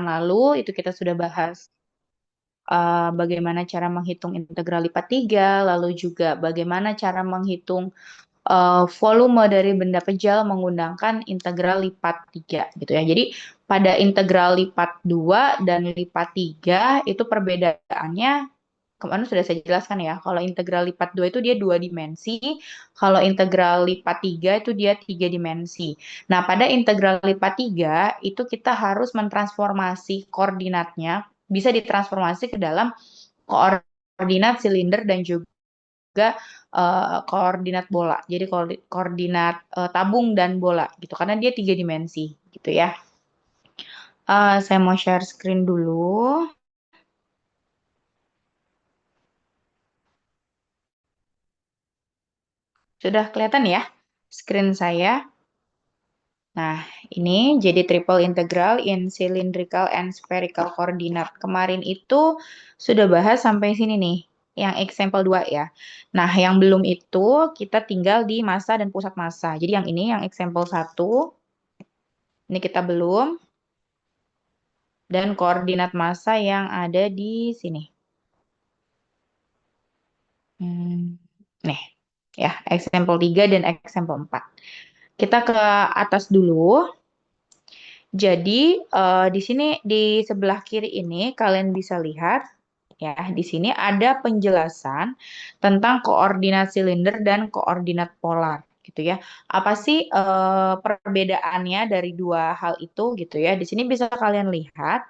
lalu itu kita sudah bahas bagaimana cara menghitung integral lipat 3, lalu juga bagaimana cara menghitung volume dari benda pejal menggunakan integral lipat 3 gitu ya. Jadi pada integral lipat 2 dan lipat 3 itu perbedaannya kemarin sudah saya jelaskan ya. Kalau integral lipat 2 itu dia 2 dimensi, kalau integral lipat 3 itu dia 3 dimensi. Nah, pada integral lipat 3 itu kita harus mentransformasi koordinatnya, bisa ditransformasi ke dalam koordinat silinder dan juga koordinat bola. Jadi koordinat tabung dan bola gitu, karena dia 3 dimensi gitu ya. Saya mau share screen dulu. Sudah kelihatan ya screen saya? Nah, ini jadi triple integral in cylindrical and spherical coordinate. Kemarin itu sudah bahas sampai sini nih, yang example 2 ya. Nah, yang belum itu kita tinggal di massa dan pusat massa. Jadi yang ini yang example 1, ini kita belum. Dan koordinat massa yang ada di sini. Nih, ya, example 3 dan example 4. Kita ke atas dulu. Jadi di sini di sebelah kiri ini kalian bisa lihat ya, di sini ada penjelasan tentang koordinat silinder dan koordinat polar gitu ya. Apa sih perbedaannya dari dua hal itu gitu ya? Di sini bisa kalian lihat.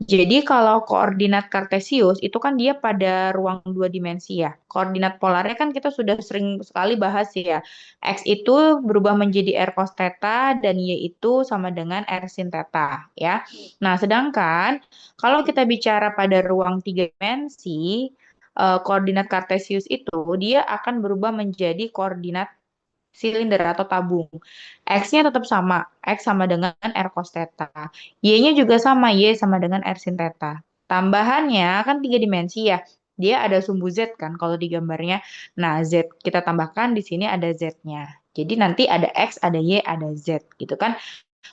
Jadi kalau koordinat kartesius itu kan dia pada ruang dua dimensi ya. Koordinat polarnya kan kita sudah sering sekali bahas ya. X itu berubah menjadi R cos theta dan Y itu sama dengan R sin theta ya. Nah, sedangkan kalau kita bicara pada ruang tiga dimensi, koordinat kartesius itu dia akan berubah menjadi koordinat silinder atau tabung. X-nya tetap sama. X sama dengan R cos theta. Y-nya juga sama. Y sama dengan R sin theta. Tambahannya kan tiga dimensi ya. Dia ada sumbu Z kan kalau di gambarnya. Nah, Z kita tambahkan di sini ada Z-nya. Jadi nanti ada X, ada Y, ada Z gitu kan.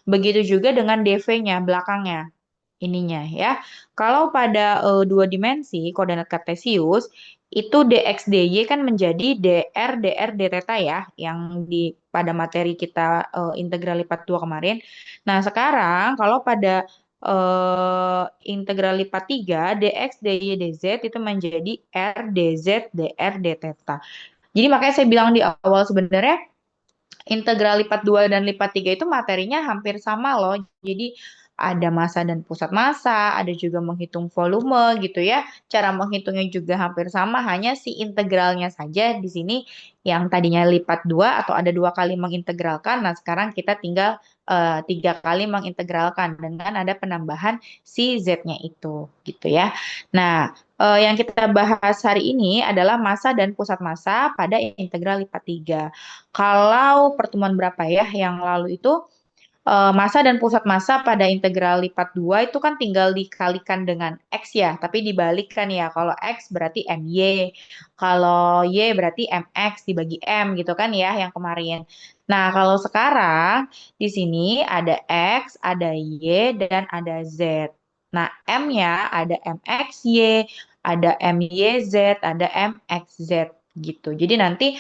Begitu juga dengan DV-nya belakangnya ininya ya. Kalau pada dua dimensi koordinat kartesius itu dx dy kan menjadi dr d theta ya yang di pada materi kita integral lipat 2 kemarin. Nah, sekarang kalau pada integral lipat 3 dx dy dz itu menjadi r dz dr d theta. Jadi makanya saya bilang di awal sebenarnya integral lipat 2 dan lipat 3 itu materinya hampir sama loh. Jadi ada massa dan pusat massa, ada juga menghitung volume gitu ya. Cara menghitungnya juga hampir sama, hanya si integralnya saja di sini yang tadinya lipat 2 atau ada dua kali mengintegralkan. Nah, sekarang kita tinggal tiga kali mengintegralkan dengan ada penambahan si Z-nya itu gitu ya. Nah, yang kita bahas hari ini adalah massa dan pusat massa pada integral lipat 3. Kalau pertemuan berapa ya yang lalu itu massa dan pusat massa pada integral lipat 2 itu kan tinggal dikalikan dengan X ya, tapi dibalikkan ya. Kalau X berarti MY, kalau Y berarti MX dibagi M gitu kan ya yang kemarin. Nah, kalau sekarang di sini ada X, ada Y, dan ada Z. Nah, M-nya ada MXY, ada MYZ, ada MXZ gitu. Jadi nanti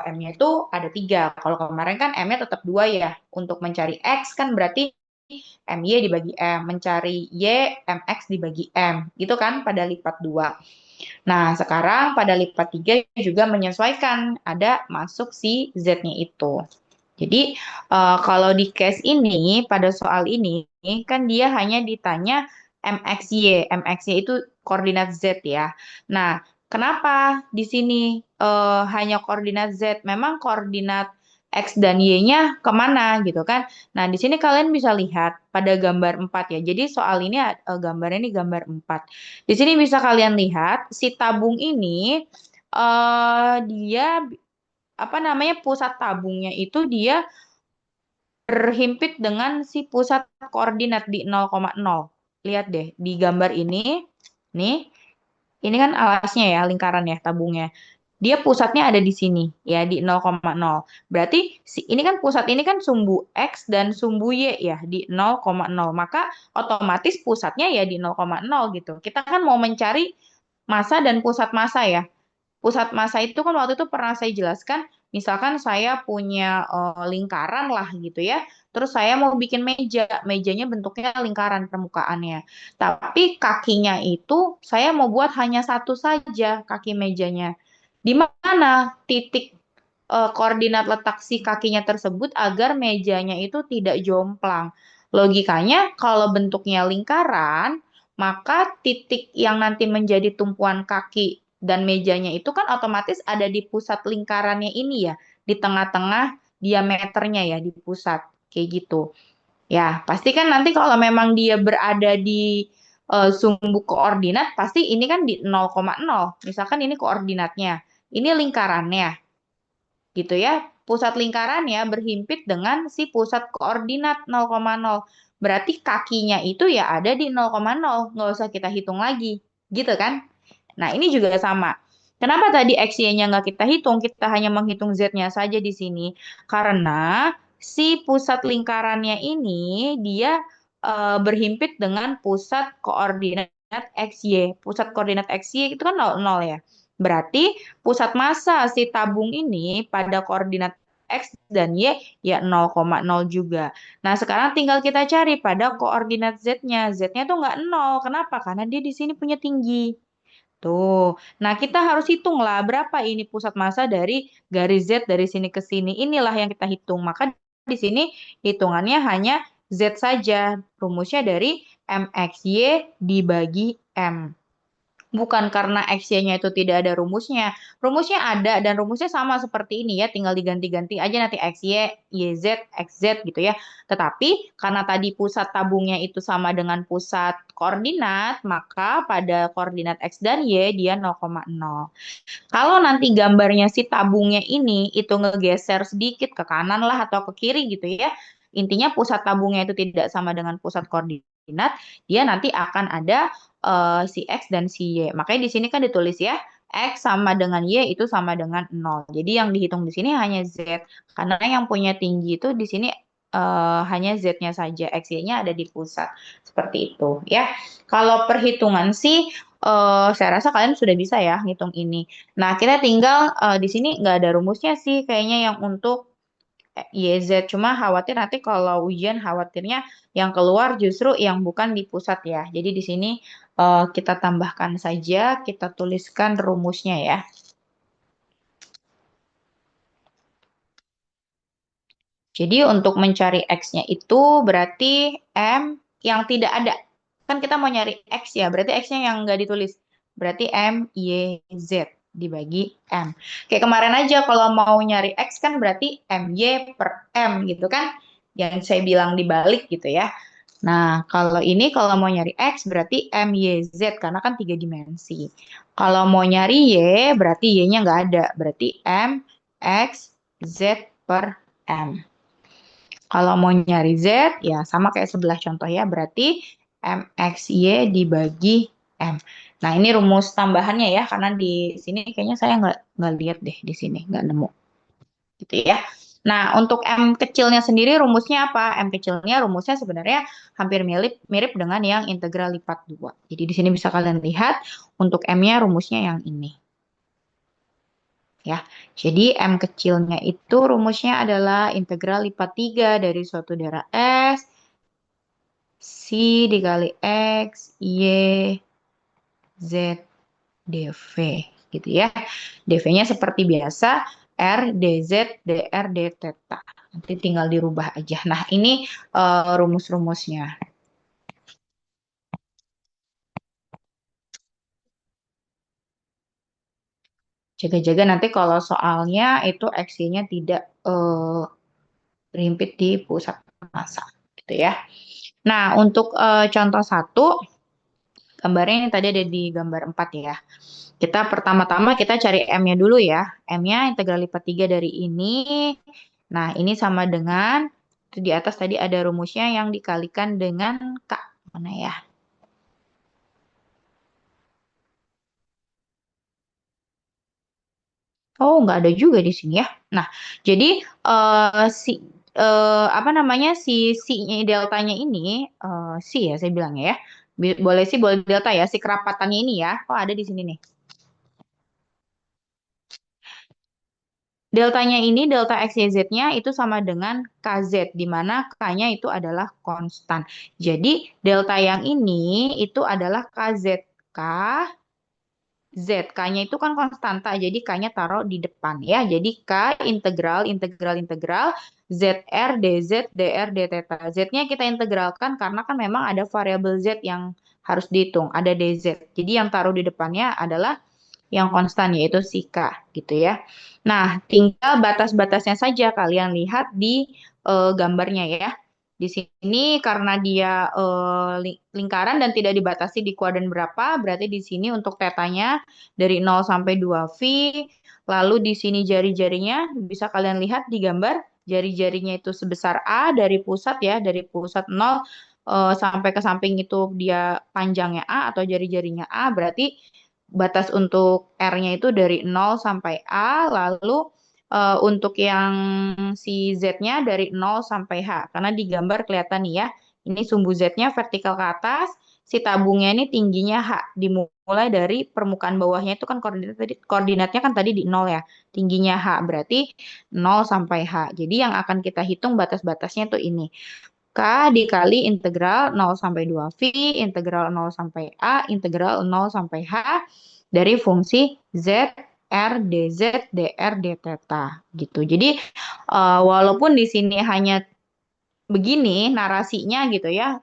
M-nya itu ada tiga. Kalau kemarin kan M-nya tetap dua ya. Untuk mencari X kan berarti MY dibagi M. Mencari Y, MX dibagi M. Gitu kan pada lipat dua. Nah, sekarang pada lipat tiga juga menyesuaikan. Ada masuk si Z-nya itu. Jadi, kalau di case ini, pada soal ini, kan dia hanya ditanya MXY. MXY itu koordinat Z ya. Nah, kenapa di sini hanya koordinat Z? Memang koordinat X dan Y-nya kemana gitu kan? Nah, di sini kalian bisa lihat pada gambar 4 ya. Jadi soal ini gambarnya ini gambar 4. Di sini bisa kalian lihat si tabung ini dia apa namanya pusat tabungnya itu dia berhimpit dengan si pusat koordinat di 0,0. Lihat deh di gambar ini, nih, ini kan alasnya ya, lingkaran ya tabungnya. dia pusatnya ada di sini ya di 0,0. Berarti ini kan pusat ini kan sumbu X dan sumbu Y ya di 0,0. Maka otomatis pusatnya ya di 0,0 gitu. Kita kan mau mencari massa dan pusat massa ya. Pusat massa itu kan waktu itu pernah saya jelaskan, misalkan saya punya lingkaran lah gitu ya, terus saya mau bikin meja, mejanya bentuknya lingkaran permukaannya. Tapi kakinya itu saya mau buat hanya satu saja kaki mejanya. Di mana titik koordinat letak si kakinya tersebut agar mejanya itu tidak jomplang. Logikanya kalau bentuknya lingkaran, maka titik yang nanti menjadi tumpuan kaki dan mejanya itu kan otomatis ada di pusat lingkarannya ini ya, di tengah-tengah diameternya ya, di pusat. Kayak gitu. Ya, pasti kan nanti kalau memang dia berada di sumbu koordinat, pasti ini kan di 0,0. Misalkan ini koordinatnya, ini lingkarannya gitu ya. Pusat lingkarannya berhimpit dengan si pusat koordinat 0,0. Berarti kakinya itu ya ada di 0,0, nggak usah kita hitung lagi, gitu kan? Nah, ini juga sama. Kenapa tadi X-Y-nya nggak kita hitung, kita hanya menghitung Z-nya saja di sini? Karena si pusat lingkarannya ini dia berhimpit dengan pusat koordinat XY. Pusat koordinat XY itu kan 0, 0 ya. Berarti pusat massa si tabung ini pada koordinat X dan Y ya 0,0 juga. Nah, sekarang tinggal kita cari pada koordinat Z-nya. Z-nya tuh nggak 0. Kenapa? Karena dia di sini punya tinggi. Tuh. Nah, kita harus hitung lah berapa ini pusat massa dari garis Z dari sini ke sini. Inilah yang kita hitung. Maka di sini hitungannya hanya Z saja. Rumusnya dari MXY dibagi M. Bukan karena XY-nya itu tidak ada rumusnya. Rumusnya ada dan rumusnya sama seperti ini ya. Tinggal diganti-ganti aja nanti XY, YZ, XZ gitu ya. Tetapi karena tadi pusat tabungnya itu sama dengan pusat koordinat, maka pada koordinat X dan Y dia 0,0. Kalau nanti gambarnya si tabungnya ini itu ngegeser sedikit ke kanan lah atau ke kiri gitu ya. Intinya pusat tabungnya itu tidak sama dengan pusat koordinat, dia nanti akan ada si X dan si Y. Makanya di sini kan ditulis ya, X sama dengan Y itu sama dengan 0. Jadi yang dihitung di sini hanya Z. Karena yang punya tinggi itu di sini hanya Z-nya saja, X-Y-nya ada di pusat. Seperti itu ya. Kalau perhitungan sih saya rasa kalian sudah bisa ya ngitung ini. Nah, kita tinggal di sini nggak ada rumusnya sih kayaknya yang untuk YZ. Cuma khawatir nanti kalau ujian khawatirnya yang keluar justru yang bukan di pusat ya. Jadi di sini kita tambahkan saja, kita tuliskan rumusnya ya. Jadi untuk mencari X-nya itu berarti M yang tidak ada. Kan kita mau nyari X ya, berarti X-nya yang nggak ditulis. Berarti M, Y, Z dibagi M. Kayak kemarin aja kalau mau nyari X kan berarti MY per M gitu kan. Yang saya bilang dibalik gitu ya. Nah, kalau ini kalau mau nyari X berarti M, Y, Z karena kan 3 dimensi. Kalau mau nyari Y berarti Y-nya nggak ada. Berarti M, X, Z per M. Kalau mau nyari Z, ya sama kayak sebelah contoh ya, berarti MXY dibagi M. Nah, ini rumus tambahannya ya, karena di sini kayaknya saya nggak lihat deh di sini, nggak nemu. Gitu ya. Nah, untuk M kecilnya sendiri rumusnya apa? M kecilnya rumusnya sebenarnya hampir mirip mirip dengan yang integral lipat 2. Jadi di sini bisa kalian lihat, untuk M-nya rumusnya yang ini. Ya, jadi M kecilnya itu rumusnya adalah integral lipat 3 dari suatu darah S, C dikali X, Y, Z, dV. Gitu ya. dV-nya seperti biasa, R, dZ, dR, dθ. Nanti tinggal dirubah aja. Nah, ini rumus-rumusnya. Jaga-jaga nanti kalau soalnya itu X-nya tidak berhimpit di pusat massa. Gitu ya. Nah, untuk contoh 1, gambarnya ini tadi ada di gambar 4 ya. Kita pertama-tama kita cari M-nya dulu ya. M-nya integral lipat 3 dari ini. Nah, ini sama dengan di atas tadi ada rumusnya yang dikalikan dengan K. Mana ya? Oh, nggak ada juga di sini ya. Nah, jadi si apa namanya si deltanya ini si ya saya bilangnya ya. Boleh sih boleh delta ya si kerapatannya ini ya. Oh, ada di sini nih. Deltanya ini delta x y z-nya itu sama dengan kz di mana k-nya itu adalah konstan. Jadi delta yang ini itu adalah kz. K Z, K-nya itu kan konstanta, jadi K-nya taruh di depan ya. Jadi K integral ZR dz dr d theta. Z-nya kita integralkan karena kan memang ada variabel Z yang harus dihitung, ada dz. Jadi yang taruh di depannya adalah yang konstan yaitu si K gitu ya. Nah, tinggal batas-batasnya saja kalian lihat di gambarnya ya. Di sini karena dia lingkaran dan tidak dibatasi di kuadran berapa, berarti di sini untuk tetanya dari 0 sampai 2V. Lalu di sini jari-jarinya bisa kalian lihat di gambar, jari-jarinya itu sebesar A dari pusat ya, dari pusat 0 sampai ke samping itu dia panjangnya A atau jari-jarinya A, berarti batas untuk R-nya itu dari 0 sampai A, lalu untuk yang si Z-nya dari 0 sampai H. Karena di gambar kelihatan nih ya, ini sumbu Z-nya vertikal ke atas, si tabungnya ini tingginya H. Dimulai dari permukaan bawahnya itu kan koordinatnya kan tadi di 0 ya, tingginya H. Berarti 0 sampai H. Jadi yang akan kita hitung batas-batasnya tuh ini. K dikali integral 0 sampai 2V, integral 0 sampai A, integral 0 sampai H dari fungsi Z, R, dz, dr, d theta gitu. Jadi walaupun di sini hanya begini narasinya gitu ya,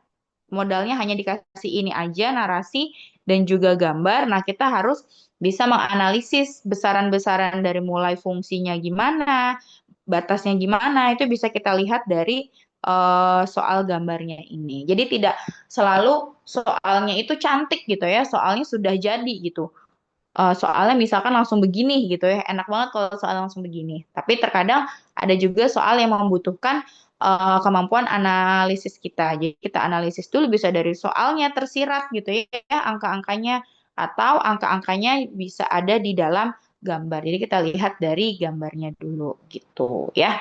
modalnya hanya dikasih ini aja narasi dan juga gambar. Nah, kita harus bisa menganalisis besaran-besaran dari mulai fungsinya gimana, batasnya gimana, itu bisa kita lihat dari soal gambarnya ini. Jadi tidak selalu soalnya itu cantik gitu ya, soalnya sudah jadi gitu. Soalnya misalkan langsung begini gitu ya, enak banget kalau soal langsung begini. Tapi terkadang ada juga soal yang membutuhkan kemampuan analisis kita. Jadi kita analisis dulu bisa dari soalnya tersirat gitu ya, angka-angkanya atau angka-angkanya bisa ada di dalam gambar. Jadi kita lihat dari gambarnya dulu gitu ya.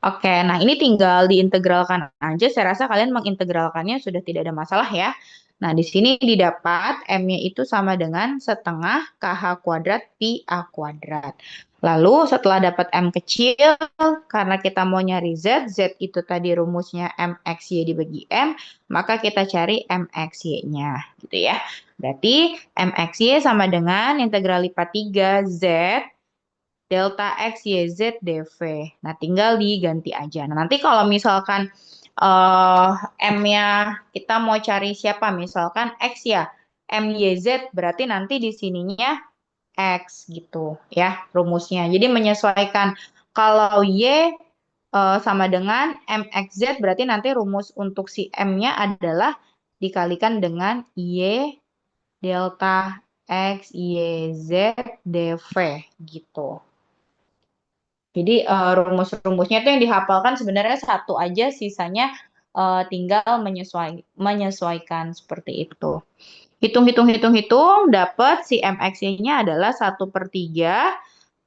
Oke, nah ini tinggal diintegralkan aja. Saya rasa kalian mengintegralkannya sudah tidak ada masalah ya. Nah, di sini didapat M-nya itu sama dengan setengah KH kuadrat Pi A kuadrat. Lalu setelah dapat M kecil, karena kita mau nyari Z, Z itu tadi rumusnya MXY dibagi M, maka kita cari MXY-nya gitu ya. Berarti MXY sama dengan integral lipat 3 Z delta X, Y, Z, DV. Nah, tinggal diganti aja. Nah, nanti kalau misalkan eh M-nya kita mau cari siapa? Misalkan X ya. M, Y, Z berarti nanti di sininya X gitu ya rumusnya. Jadi menyesuaikan kalau Y sama dengan MXZ berarti nanti rumus untuk si M-nya adalah dikalikan dengan Y delta X, Y, Z, DV gitu. Jadi rumus-rumusnya itu yang dihafalkan sebenarnya satu aja, sisanya tinggal menyesuaikan seperti itu. Hitung-hitung-hitung-hitung, dapat si MX-nya adalah 1/3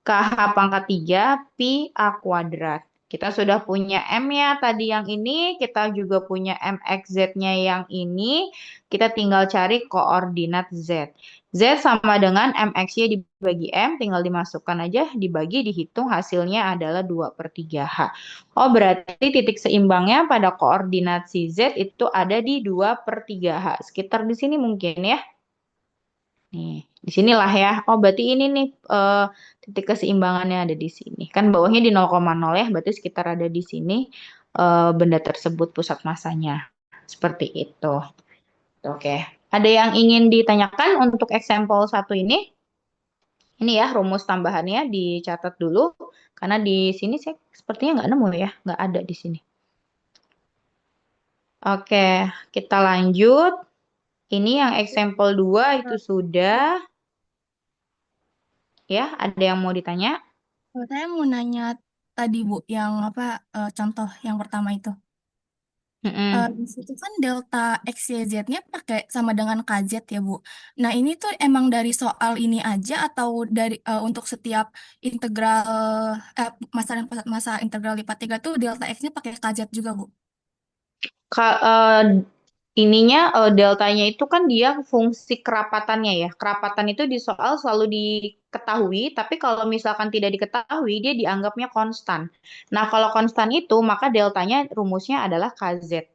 KH pangkat 3 Pi A kuadrat. Kita sudah punya M-nya tadi yang ini, kita juga punya MXZ-nya yang ini. Kita tinggal cari koordinat Z. Z sama dengan MXY dibagi M, tinggal dimasukkan aja, dibagi, dihitung, hasilnya adalah 2/3 H. Oh, berarti titik seimbangnya pada koordinat si Z itu ada di 2/3 H. Sekitar di sini mungkin ya. Nih, di sinilah ya. Oh, berarti ini nih titik keseimbangannya ada di sini. Kan bawahnya di 0,0 ya, berarti sekitar ada di sini benda tersebut pusat masanya. Seperti itu. Oke. Ada yang ingin ditanyakan untuk example satu ini? Ini ya rumus tambahannya dicatat dulu. Karena di sini saya sepertinya nggak nemu ya, nggak ada di sini. Oke, kita lanjut. Ini yang example 2 itu sudah. Ya, ada yang mau ditanya? Saya mau nanya tadi Bu, yang apa contoh yang pertama itu. Mm-mm. Di situ kan delta X, Y, Z-nya pakai sama dengan KZ ya, Bu. Nah, ini tuh emang dari soal ini aja atau dari untuk setiap integral masa dan pusat masa integral lipat 3 tuh delta X-nya pakai KZ juga, Bu? Ka- eh, ininya deltanya itu kan dia fungsi kerapatannya ya. Kerapatan itu di soal selalu diketahui, tapi kalau misalkan tidak diketahui, dia dianggapnya konstan. Nah, kalau konstan itu, maka deltanya rumusnya adalah KZ.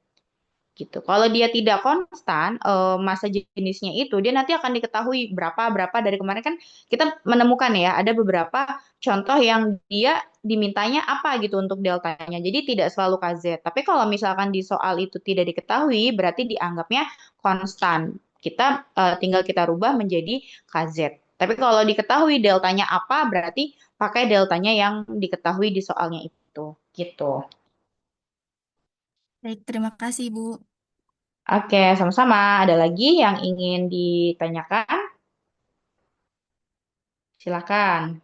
Gitu. Kalau dia tidak konstan, masa jenisnya itu, dia nanti akan diketahui berapa berapa dari kemarin kan kita menemukan ya ada beberapa contoh yang dia dimintanya apa gitu untuk deltanya. Jadi tidak selalu KZ. Tapi kalau misalkan di soal itu tidak diketahui, berarti dianggapnya konstan. Kita tinggal kita rubah menjadi KZ. Tapi kalau diketahui deltanya apa, berarti pakai deltanya yang diketahui di soalnya itu. Gitu. Baik, terima kasih, Bu. Oke, sama-sama. Ada lagi yang ingin ditanyakan? Silakan.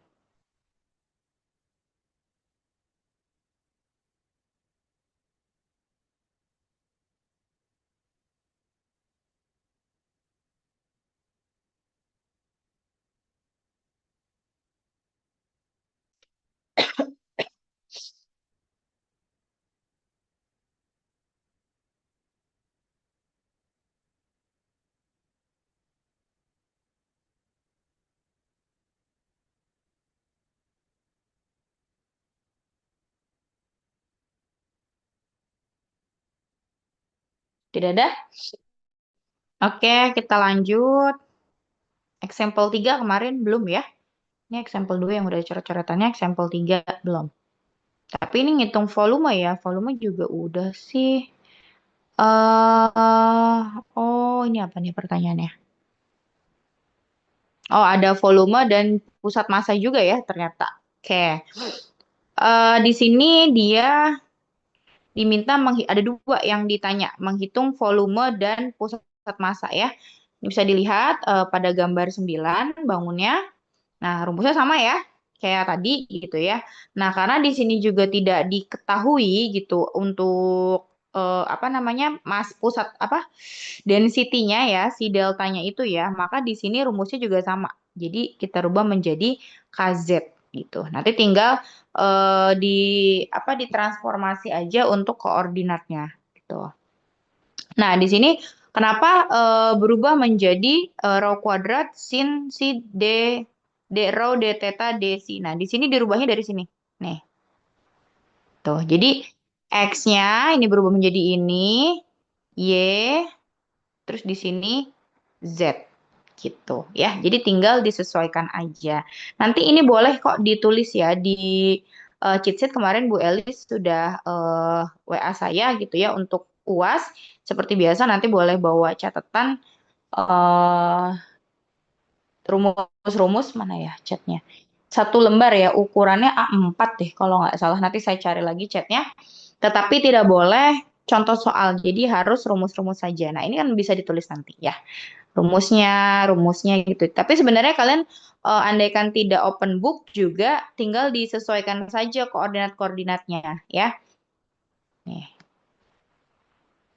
Tidak ada? Oke, kita lanjut. Example 3 kemarin belum ya? Ini example 2 yang udah coret-coretannya, example 3 belum. Tapi ini ngitung volume ya. Volume juga udah sih. Oh, ini apa nih pertanyaannya? Oh, ada volume dan pusat massa juga ya ternyata. Oke. Di sini dia diminta ada dua yang ditanya, menghitung volume dan pusat massa ya. Ini bisa dilihat pada gambar 9 bangunnya. Nah, rumusnya sama ya, kayak tadi gitu ya. Nah, karena di sini juga tidak diketahui gitu untuk apa namanya, pusat apa density-nya ya, si deltanya itu ya, maka di sini rumusnya juga sama. Jadi kita rubah menjadi KZ gitu. Nanti tinggal di apa ditransformasi aja untuk koordinatnya gitu. Nah, di sini kenapa berubah menjadi rho kuadrat sin si d rho d theta d si. Nah, di sini dirubahnya dari sini. Nih, tuh. Jadi x-nya ini berubah menjadi ini, y, terus di sini z gitu ya. Jadi tinggal disesuaikan aja. Nanti ini boleh kok ditulis ya di cheat sheet kemarin Bu Elis sudah WA saya gitu ya untuk UAS. Seperti biasa nanti boleh bawa catatan eh, rumus-rumus mana ya chatnya. Satu lembar ya ukurannya A4 deh kalau nggak salah. Nanti saya cari lagi chatnya. Tetapi tidak boleh contoh soal. Jadi harus rumus-rumus saja. Nah ini kan bisa ditulis nanti ya rumusnya gitu. Tapi sebenarnya kalian andaikan tidak open book juga tinggal disesuaikan saja koordinat-koordinatnya ya. Nih.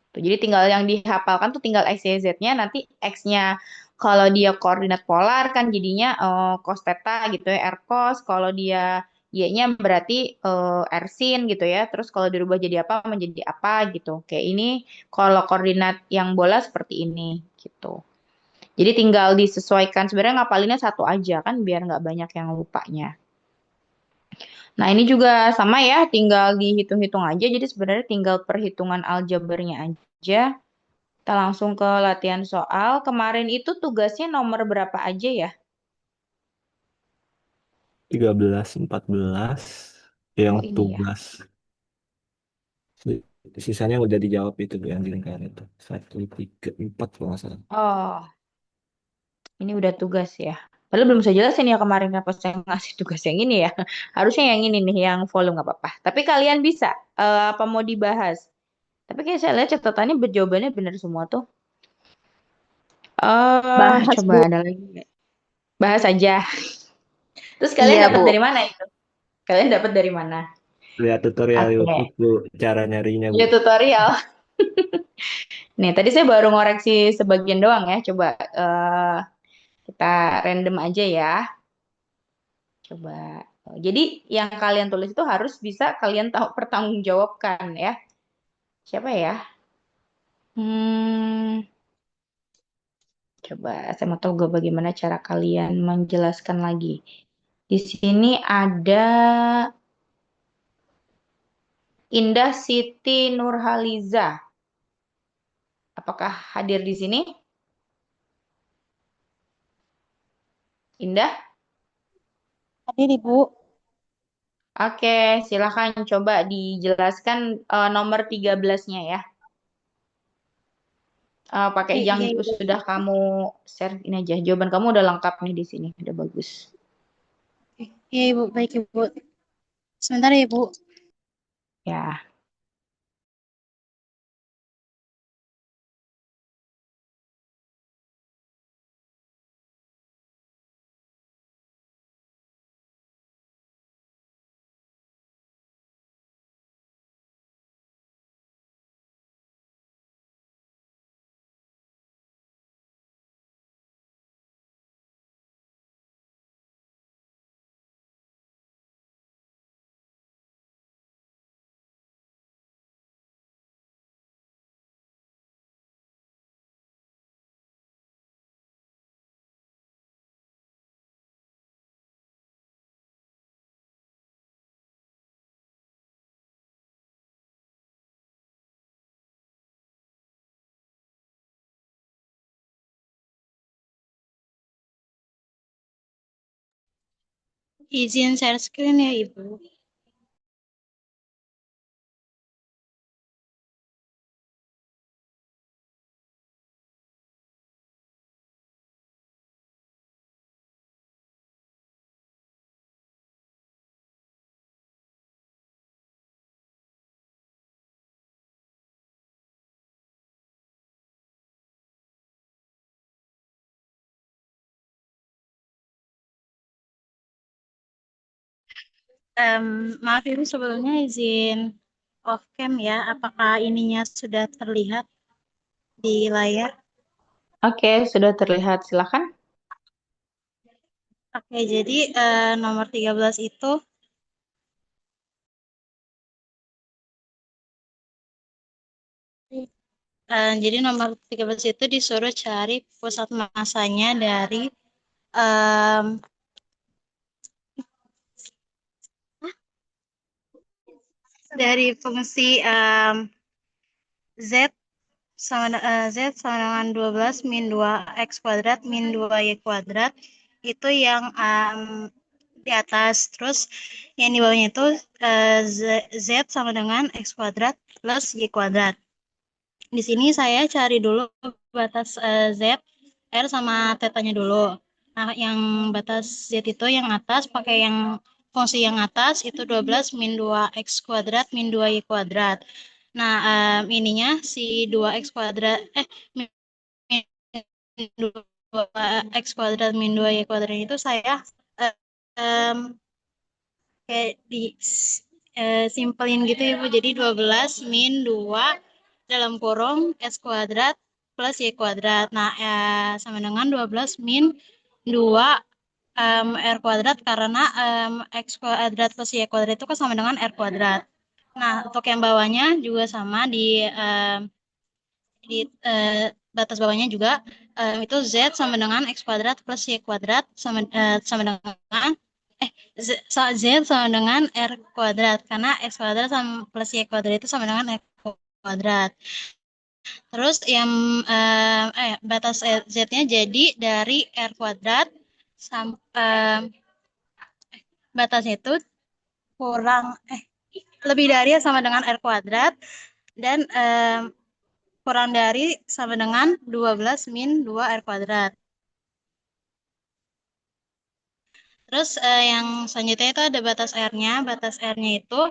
Tuh, jadi tinggal yang dihafalkan tuh tinggal X, Y, Z-nya. Nanti X-nya kalau dia koordinat polar kan jadinya cos theta gitu ya, R cos. Kalau dia Y-nya berarti R sin gitu ya. Terus kalau dirubah jadi apa menjadi apa gitu. Kayak ini kalau koordinat yang bola seperti ini gitu. Jadi tinggal disesuaikan. Sebenarnya ngapalinnya satu aja kan biar nggak banyak yang lupanya. Nah ini juga sama ya, tinggal dihitung-hitung aja. Jadi sebenarnya tinggal perhitungan aljabarnya aja. Kita langsung ke latihan soal. Kemarin itu tugasnya nomor berapa aja ya? 13, 14 yang Oh ini ya. tugas. Sisanya udah dijawab itu yang di lingkaran itu. 1, 3, 4 kalau nggak salah. Oh, ini udah tugas ya. Padahal belum saya jelasin ya kemarin kenapa saya ngasih tugas yang ini ya. Harusnya yang ini nih, yang volume nggak apa-apa. Tapi kalian bisa, apa mau dibahas? Tapi kayak saya lihat catatannya jawabannya benar semua tuh. Bahas, Coba Bu. ada lagi nggak? Bahas aja. Terus kalian Iya, dapat Bu. dari mana itu? Kalian dapat dari mana? Lihat tutorial Oke, YouTube, Bu, cara nyarinya, Bu. lihat tutorial. Nih, tadi saya baru ngoreksi sebagian doang ya. Coba kita random aja ya. Coba. Jadi yang kalian tulis itu harus bisa kalian tahu pertanggungjawabkan ya. Siapa ya? Hmm, coba saya mau tahu gak bagaimana cara kalian menjelaskan lagi. Di sini ada Indah Siti Nurhaliza. Apakah hadir di sini? Indah? Hadir Ibu. Oke, silakan coba dijelaskan nomor 13-nya ya. Pakai Oke, yang iya Ibu. sudah kamu share ini aja. Jawaban kamu udah lengkap nih di sini, udah bagus. Oke, iya Ibu, baik Ibu. Sebentar ya Ibu. Ya. Izin share screen ya Ibu. Maaf Ibu, sebelumnya izin off cam ya. Apakah ininya sudah terlihat di layar? Oke, sudah terlihat. Silakan. Oke, jadi nomor 13 itu jadi nomor 13 itu disuruh cari pusat masanya em, dari fungsi Z Z sama dengan 12 min 2 X kuadrat min 2 Y kuadrat itu yang di atas. Terus yang di bawahnya itu Z sama dengan X kuadrat plus Y kuadrat. Di sini saya cari dulu batas Z, R sama tetanya dulu. Nah, yang batas Z itu yang atas pakai yang fungsi yang atas itu 12 min 2 X kuadrat min 2 Y kuadrat. Nah, ininya si 2X kuadrat, min 2X kuadrat min 2Y kuadrat itu saya eh, em, kayak di simpelin gitu ya Bu. Jadi 12 min 2 dalam kurung S kuadrat plus Y kuadrat. Nah, sama dengan 12 min 2 R kuadrat karena X kuadrat plus Y kuadrat itu kan sama dengan R kuadrat. Nah, untuk yang bawahnya juga sama di batas bawahnya juga itu Z sama dengan X kuadrat plus Y kuadrat sama dengan Z sama dengan R kuadrat karena X kuadrat sama plus Y kuadrat itu sama dengan R kuadrat. Terus yang batas Z-nya jadi dari R kuadrat sampai batasnya itu kurang lebih dari sama dengan R kuadrat dan kurang dari sama dengan 12 min 2 R kuadrat. Terus yang selanjutnya itu ada batas R-nya. Batas R-nya itu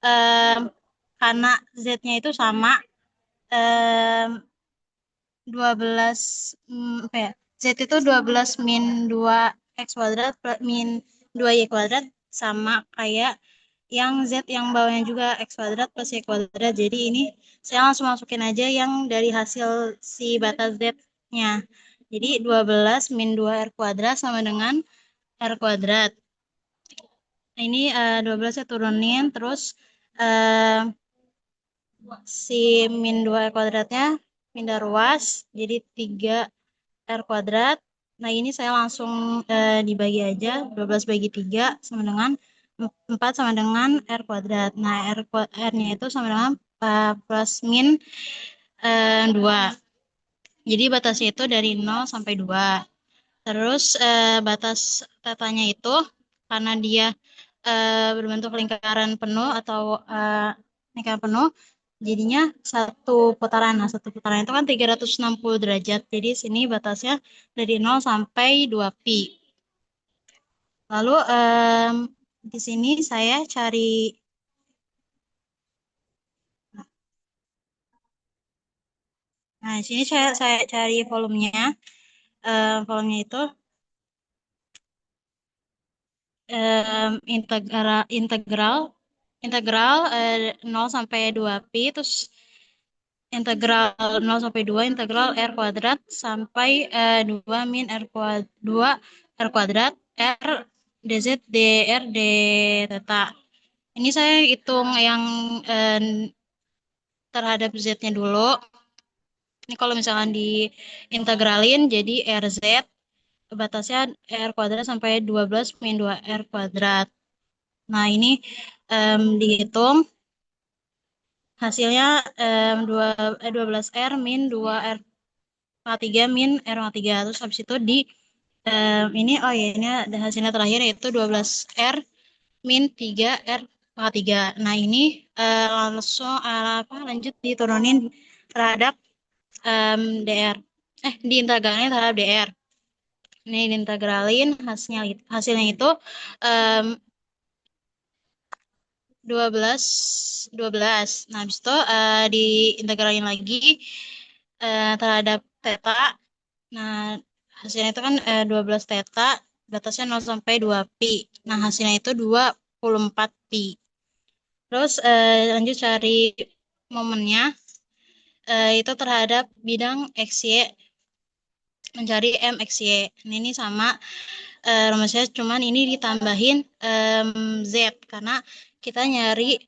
em, karena Z-nya itu sama em, 12 apa ya? Z itu 12 min 2 X kuadrat min 2 Y kuadrat sama kayak yang Z yang bawahnya juga X kuadrat plus Y kuadrat. Jadi ini saya langsung masukin aja yang dari hasil si batas Z-nya. Jadi 12 min 2 R kuadrat sama dengan R kuadrat. Nah, ini 12 saya turunin, terus eh, si min 2 R kuadratnya pindah ruas, jadi 3 R kuadrat. Nah, ini saya langsung dibagi aja, 12 bagi 3 sama dengan 4 sama dengan R kuadrat. Nah, R-nya itu sama dengan plus min 2. Jadi batasnya itu dari 0 sampai 2. Terus batas tetanya itu karena dia berbentuk lingkaran penuh atau lingkaran penuh, jadinya satu putaran. Nah, satu putaran itu kan 360 derajat. Jadi sini batasnya dari 0 sampai 2pi. Lalu di sini saya cari, nah di sini saya cari volumenya. Volumenya itu integral integral 0 sampai 2pi, terus integral 0 sampai 2 integral R kuadrat sampai 2 min R kuadrat 2 R kuadrat R dz dr d theta. Ini saya hitung yang terhadap Z-nya dulu. Ini kalau misalkan diintegralin jadi RZ batasnya R kuadrat sampai 12 min 2 R kuadrat. Nah, ini dihitung hasilnya 12 R min 2 R pangkat 3 min R pangkat 3. Terus habis itu ini oh ya ini ada hasilnya terakhir yaitu 12 R min 3 R pangkat 3. Nah, ini langsung lanjut diturunin terhadap DR. Diintegralin terhadap DR. Ini diintegralin hasilnya itu um, 12 12. Nah, habis itu diintegralin lagi terhadap theta. Nah, hasilnya itu kan 12 theta, batasnya 0 sampai 2pi. Nah, hasilnya itu 24pi. Terus lanjut cari momennya, itu terhadap bidang XY, mencari MXY. Ini sama rumusnya, cuman ini ditambahin Z, karena kita nyari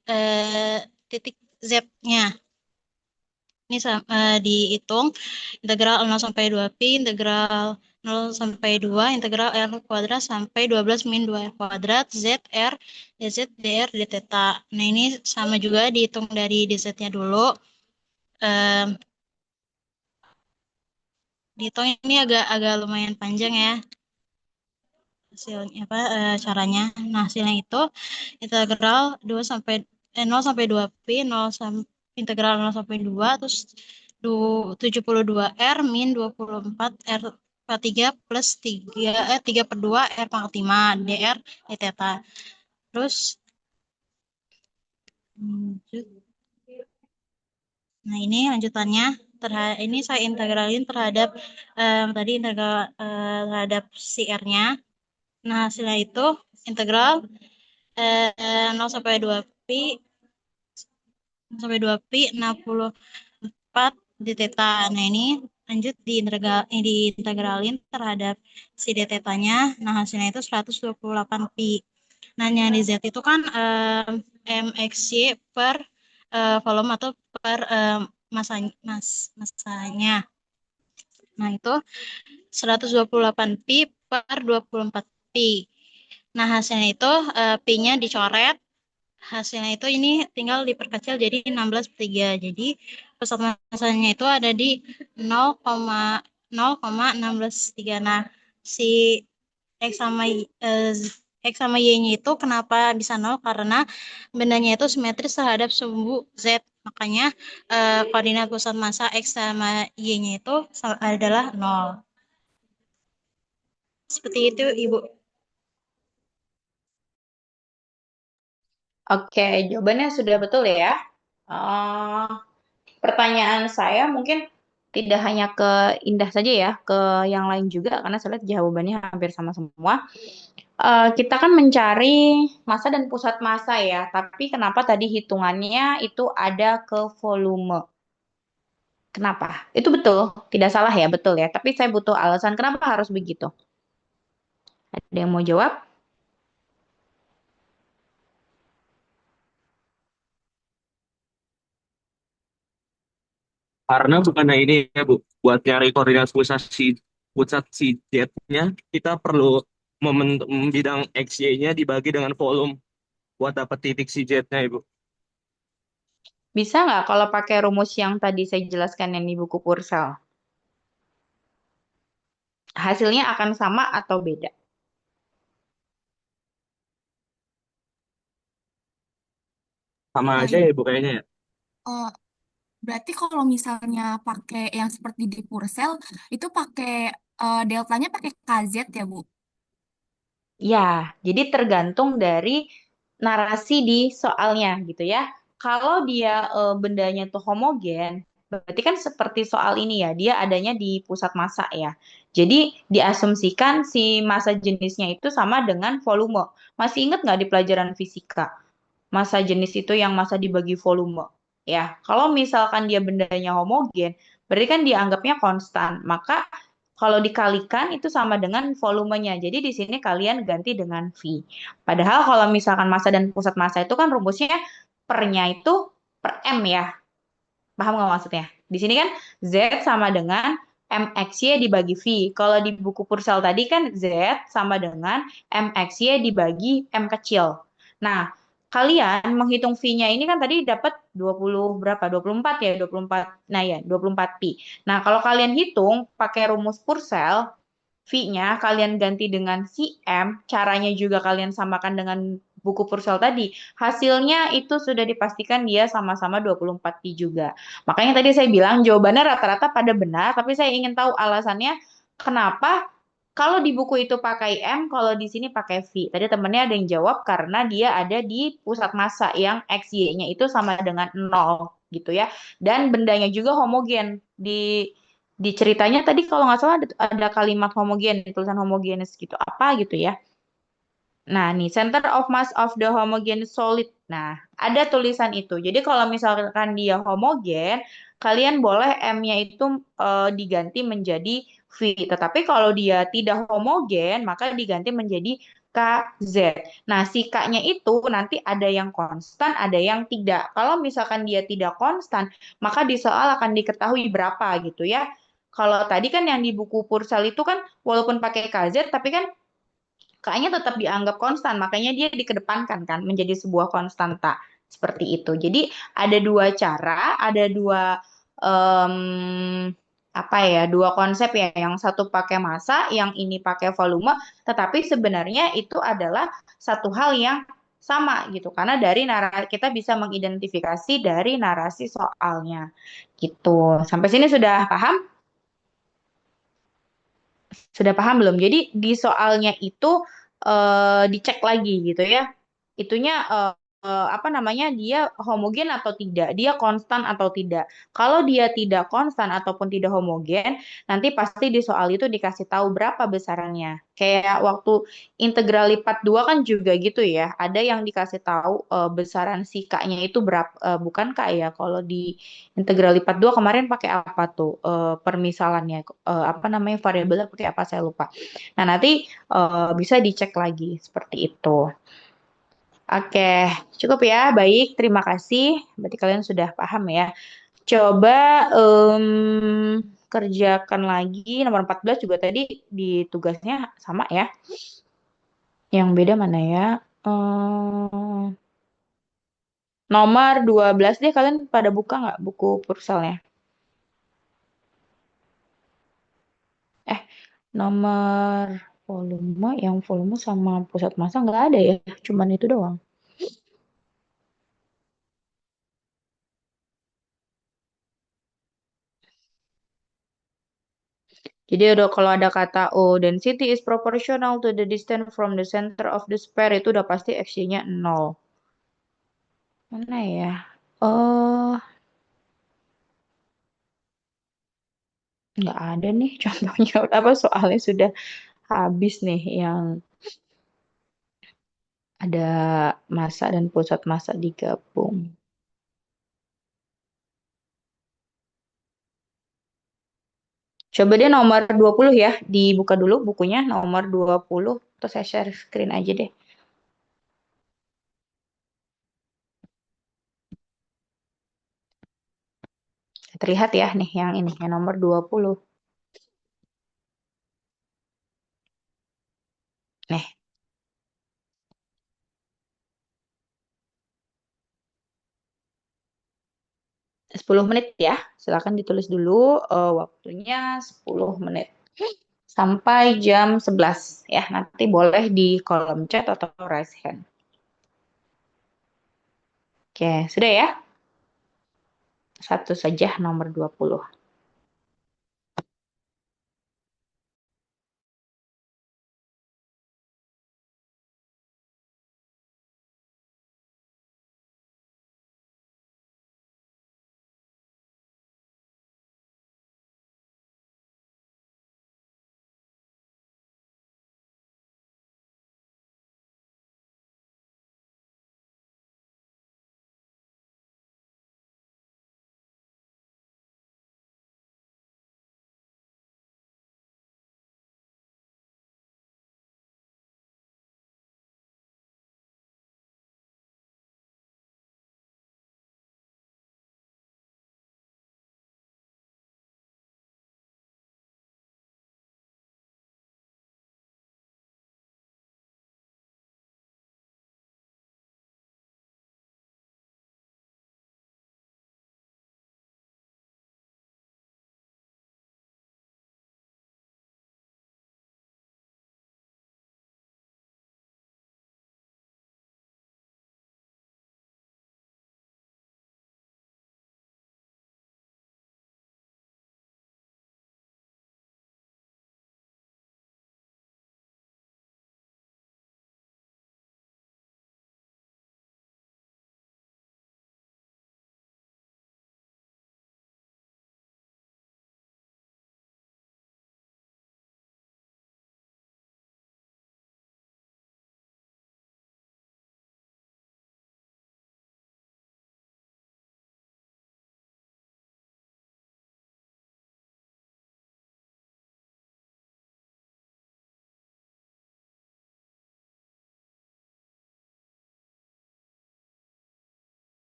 titik Z-nya. Ini dihitung integral 0 sampai 2pi, integral 0 sampai 2, integral R kuadrat sampai 12 min 2 R kuadrat, Z, R, dz, dr, d theta. Nah, ini sama juga dihitung dari dz-nya dulu. Dihitung ini agak lumayan panjang ya hasilnya caranya. Nah, hasilnya itu integral 2 sampai 0 sampai 2pi, 0 sampai integral 0 sampai 2, terus 72 R min 24 R pangkat 3 plus 3 per 2 R pangkat 5 dr d theta. Terus lanjut. Nah, ini lanjutannya ini saya integralin terhadap tadi integral terhadap si R-nya. Nah, hasilnya itu integral 0 sampai 2pi 64 d theta. Nah, ini lanjut diintegralin terhadap si d theta-nya. Nah, hasilnya itu 128pi. Nah, yang di Z itu kan MXY per volume atau per masanya. Nah, itu 128pi per 24pi. Nah, hasilnya itu pi-nya dicoret. Hasilnya itu ini tinggal diperkecil jadi 16/3. Jadi pusat masanya itu ada di 0,163. Nah, si X sama X sama Y-nya itu kenapa bisa 0? Karena bendanya itu simetris terhadap sumbu Z. Makanya koordinat pusat massa X sama Y-nya itu adalah 0. Seperti itu, Ibu. Oke, jawabannya sudah betul ya. Eh, Pertanyaan saya mungkin tidak hanya ke Indah saja ya, ke yang lain juga, karena saya lihat jawabannya hampir sama semua. Kita kan mencari massa dan pusat massa ya, tapi kenapa tadi hitungannya itu ada ke volume? Kenapa? Itu betul, tidak salah ya, betul ya. Tapi saya butuh alasan kenapa harus begitu. Ada yang mau jawab? Karena bukan ini ya Bu, buat nyari koordinat pusat si jetnya, kita perlu momentum bidang XY-nya dibagi dengan volume buat dapat titik si jetnya Ibu. Bisa nggak kalau pakai rumus yang tadi saya jelaskan yang di buku Purcell? Hasilnya akan sama atau beda? Sama Oh, aja ya Bu kayaknya ya. oh, berarti kalau misalnya pakai yang seperti di Purcell, itu pakai deltanya pakai KZ ya, Bu? Ya, jadi tergantung dari narasi di soalnya gitu ya. Kalau dia bendanya tuh homogen, berarti kan seperti soal ini ya, dia adanya di pusat massa ya. Jadi diasumsikan si massa jenisnya itu sama dengan volume. Masih ingat nggak di pelajaran fisika? Massa jenis itu yang massa dibagi volume. Ya, kalau misalkan dia bendanya homogen, berarti kan dianggapnya konstan. Maka kalau dikalikan itu sama dengan volumenya. Jadi di sini kalian ganti dengan V. Padahal kalau misalkan massa dan pusat massa itu kan rumusnya pernya itu per M ya. Paham nggak maksudnya? Di sini kan Z sama dengan MXY dibagi V. Kalau di buku Purcell tadi kan Z sama dengan MXY dibagi M kecil. Nah, kalian menghitung V-nya ini kan tadi dapat 20 berapa? 24 ya, 24. Nah ya, 24 pi. Nah, kalau kalian hitung pakai rumus Purcell, V-nya kalian ganti dengan CM, caranya juga kalian samakan dengan buku Purcell tadi. Hasilnya itu sudah dipastikan dia sama-sama 24 pi juga. Makanya tadi saya bilang jawabannya rata-rata pada benar, tapi saya ingin tahu alasannya kenapa kalau di buku itu pakai M, kalau di sini pakai V. Tadi temennya ada yang jawab karena dia ada di pusat massa yang XY-nya itu sama dengan 0 gitu ya. Dan bendanya juga homogen. Di ceritanya tadi kalau nggak salah ada kalimat homogen, tulisan homogenes gitu. Apa gitu ya. Nah, nih center of mass of the homogeneous solid. Nah, ada tulisan itu. Jadi kalau misalkan dia homogen, kalian boleh M-nya itu diganti menjadi V. Tetapi kalau dia tidak homogen, maka diganti menjadi KZ. Nah, si K-nya itu nanti ada yang konstan, ada yang tidak. Kalau misalkan dia tidak konstan, maka di soal akan diketahui berapa gitu ya. Kalau tadi kan yang di buku Purcell itu kan walaupun pakai KZ, tapi kan K-nya tetap dianggap konstan, makanya dia dikedepankan kan menjadi sebuah konstanta seperti itu. Jadi ada dua cara, ada dua em, apa ya, dua konsep ya. Yang satu pakai massa, yang ini pakai volume, tetapi sebenarnya itu adalah satu hal yang sama gitu. Karena dari narasi kita bisa mengidentifikasi dari narasi soalnya gitu. Sampai sini sudah paham? Sudah paham belum? Jadi di soalnya itu dicek lagi gitu ya. Itunya apa namanya? Dia homogen atau tidak? Dia konstan atau tidak? Kalau dia tidak konstan ataupun tidak homogen, nanti pasti di soal itu dikasih tahu berapa besarannya. Kayak waktu integral lipat 2 kan juga gitu ya. Ada yang dikasih tahu besaran si K-nya itu berapa, bukan K ya. Kalau di integral lipat 2 kemarin pakai apa tuh permisalannya? Apa namanya variabelnya pakai apa saya lupa. Nah, nanti bisa dicek lagi seperti itu. Oke, cukup ya. Baik, terima kasih. Berarti kalian sudah paham ya. Coba kerjakan lagi nomor 14 juga tadi di tugasnya sama ya. Yang beda mana ya? Em, Nomor 12 deh, kalian pada buka nggak buku Purcellnya? Eh, nomor volume, yang volume sama pusat massa nggak ada ya, cuman itu doang. Jadi udah kalau ada kata oh density is proportional to the distance from the center of the sphere itu udah pasti x-nya 0. Mana ya? Oh, Nggak ada nih contohnya apa soalnya sudah habis nih yang ada masa dan pusat masa digabung. Coba deh nomor 20 ya, dibuka dulu bukunya nomor 20, terus saya share screen aja deh. Terlihat ya nih yang ini, yang nomor 20. Nih, 10 menit ya. Silakan ditulis dulu waktunya 10 menit. Sampai jam 11 ya. Nanti boleh di kolom chat atau raise hand. Oke, sudah ya? Satu saja nomor 20.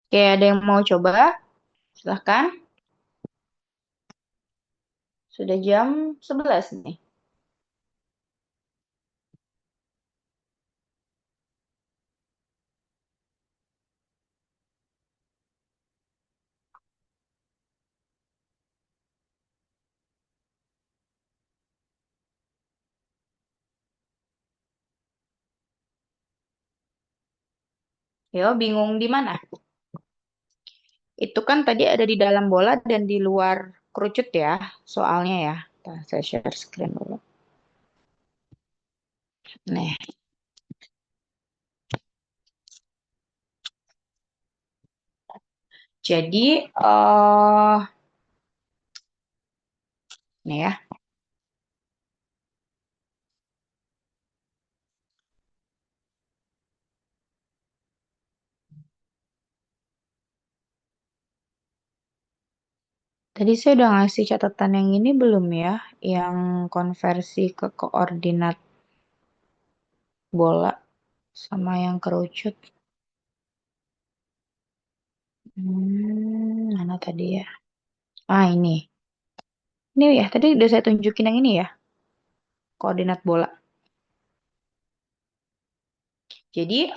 Oke, ada yang mau coba? Silahkan. Sudah jam 11 nih. Yo, bingung di mana? Itu kan tadi ada di dalam bola dan di luar kerucut ya, soalnya ya. Nah, saya share screen dulu. Nih, jadi nih ya. Tadi saya udah ngasih catatan yang ini belum ya? Yang konversi ke koordinat bola sama yang kerucut. Mana tadi ya? Ah, ini. Ini ya, tadi udah saya tunjukin yang ini ya, koordinat bola. Jadi,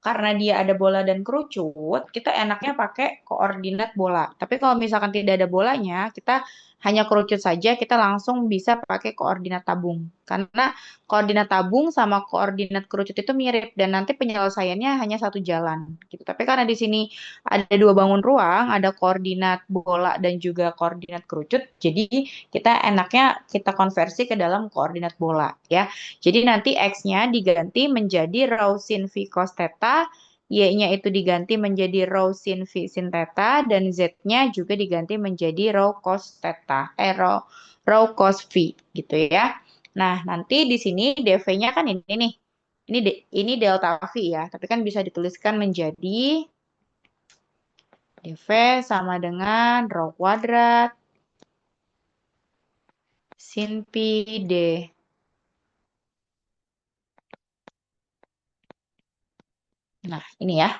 karena dia ada bola dan kerucut, kita enaknya pakai koordinat bola. Tapi kalau misalkan tidak ada bolanya, kita hanya kerucut saja, kita langsung bisa pakai koordinat tabung. Karena koordinat tabung sama koordinat kerucut itu mirip dan nanti penyelesaiannya hanya satu jalan gitu. Tapi karena di sini ada dua bangun ruang, ada koordinat bola dan juga koordinat kerucut, jadi kita enaknya kita konversi ke dalam koordinat bola ya. Jadi nanti X-nya diganti menjadi rho sin V cos theta, Y-nya itu diganti menjadi rho sin V sin theta, dan Z-nya juga diganti menjadi rho cos theta, rho cos V gitu ya. Nah, nanti di sini dV-nya kan ini nih. Ini delta V ya, tapi kan bisa dituliskan menjadi dV sama dengan rho kuadrat sin pi D. Nah, ini ya.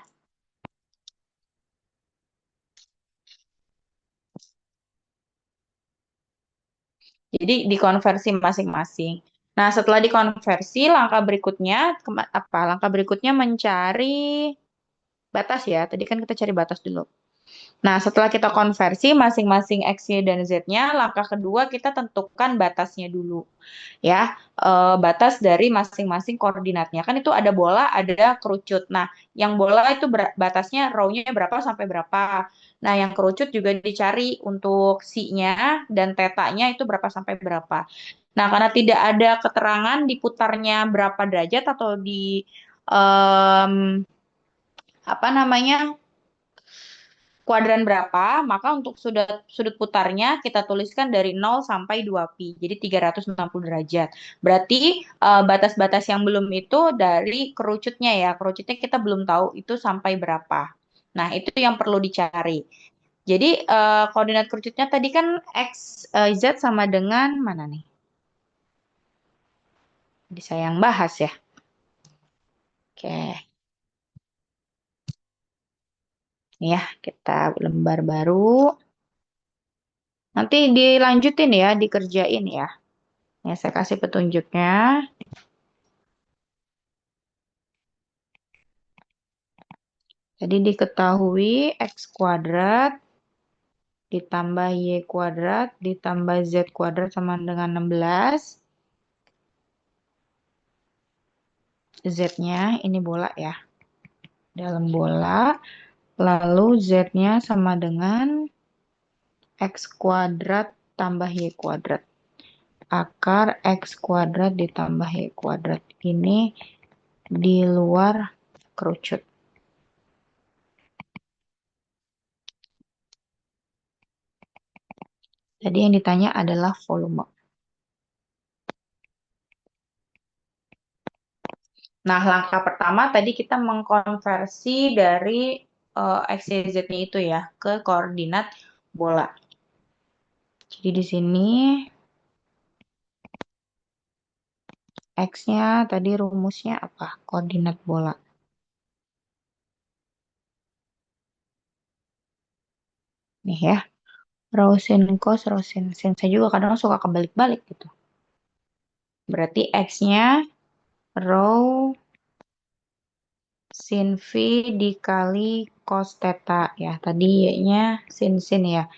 Jadi dikonversi masing-masing. Nah, setelah dikonversi, langkah berikutnya apa? Langkah berikutnya mencari batas ya. Tadi kan kita cari batas dulu. Nah, setelah kita konversi masing-masing X-nya dan Z-nya, langkah kedua kita tentukan batasnya dulu. Ya, batas dari masing-masing koordinatnya. Kan itu ada bola, ada kerucut. Nah, yang bola itu batasnya row-nya berapa sampai berapa. Nah, yang kerucut juga dicari untuk psi-nya dan tetanya itu berapa sampai berapa. Nah, karena tidak ada keterangan diputarnya berapa derajat atau di em, apa namanya kuadran berapa, maka untuk sudut putarnya kita tuliskan dari 0 sampai 2pi, jadi 360 derajat. Berarti batas-batas yang belum itu dari kerucutnya ya, kerucutnya kita belum tahu itu sampai berapa. Nah, itu yang perlu dicari. Jadi koordinat kerucutnya tadi kan X, Z sama dengan mana nih? Jadi saya yang bahas ya. Oke, ini ya kita lembar baru. Nanti dilanjutin ya, dikerjain ya. Ya, saya kasih petunjuknya. Jadi diketahui X kuadrat ditambah Y kuadrat ditambah Z kuadrat sama dengan 16. Z-nya ini bola ya. Dalam bola. Lalu Z-nya sama dengan X kuadrat tambah Y kuadrat. Akar X kuadrat ditambah Y kuadrat. Ini di luar kerucut. Tadi yang ditanya adalah volume. Nah, langkah pertama tadi kita mengkonversi dari X, Y, Z-nya itu ya ke koordinat bola. Jadi di sini X-nya tadi rumusnya apa? Koordinat bola. Nih ya. Rho sin cos, rho sin sin. Saya juga kadang suka kebalik-balik gitu. Berarti X-nya rho sin V dikali cos theta ya. Tadi Y-nya sin ya.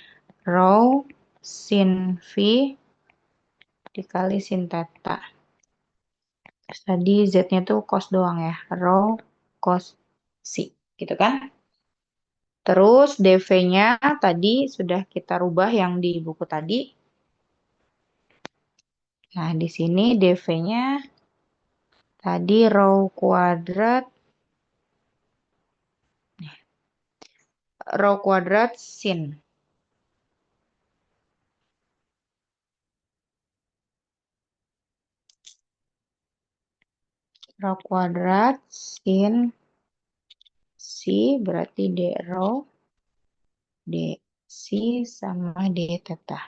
Rho sin V dikali sin theta. Terus tadi Z-nya tuh cos doang ya. Rho cos C. Gitu kan? Terus DV-nya tadi sudah kita rubah yang di buku tadi. Nah, di sini DV-nya tadi rho kuadrat sin. Rho kuadrat sin C berarti D rho D C sama D theta.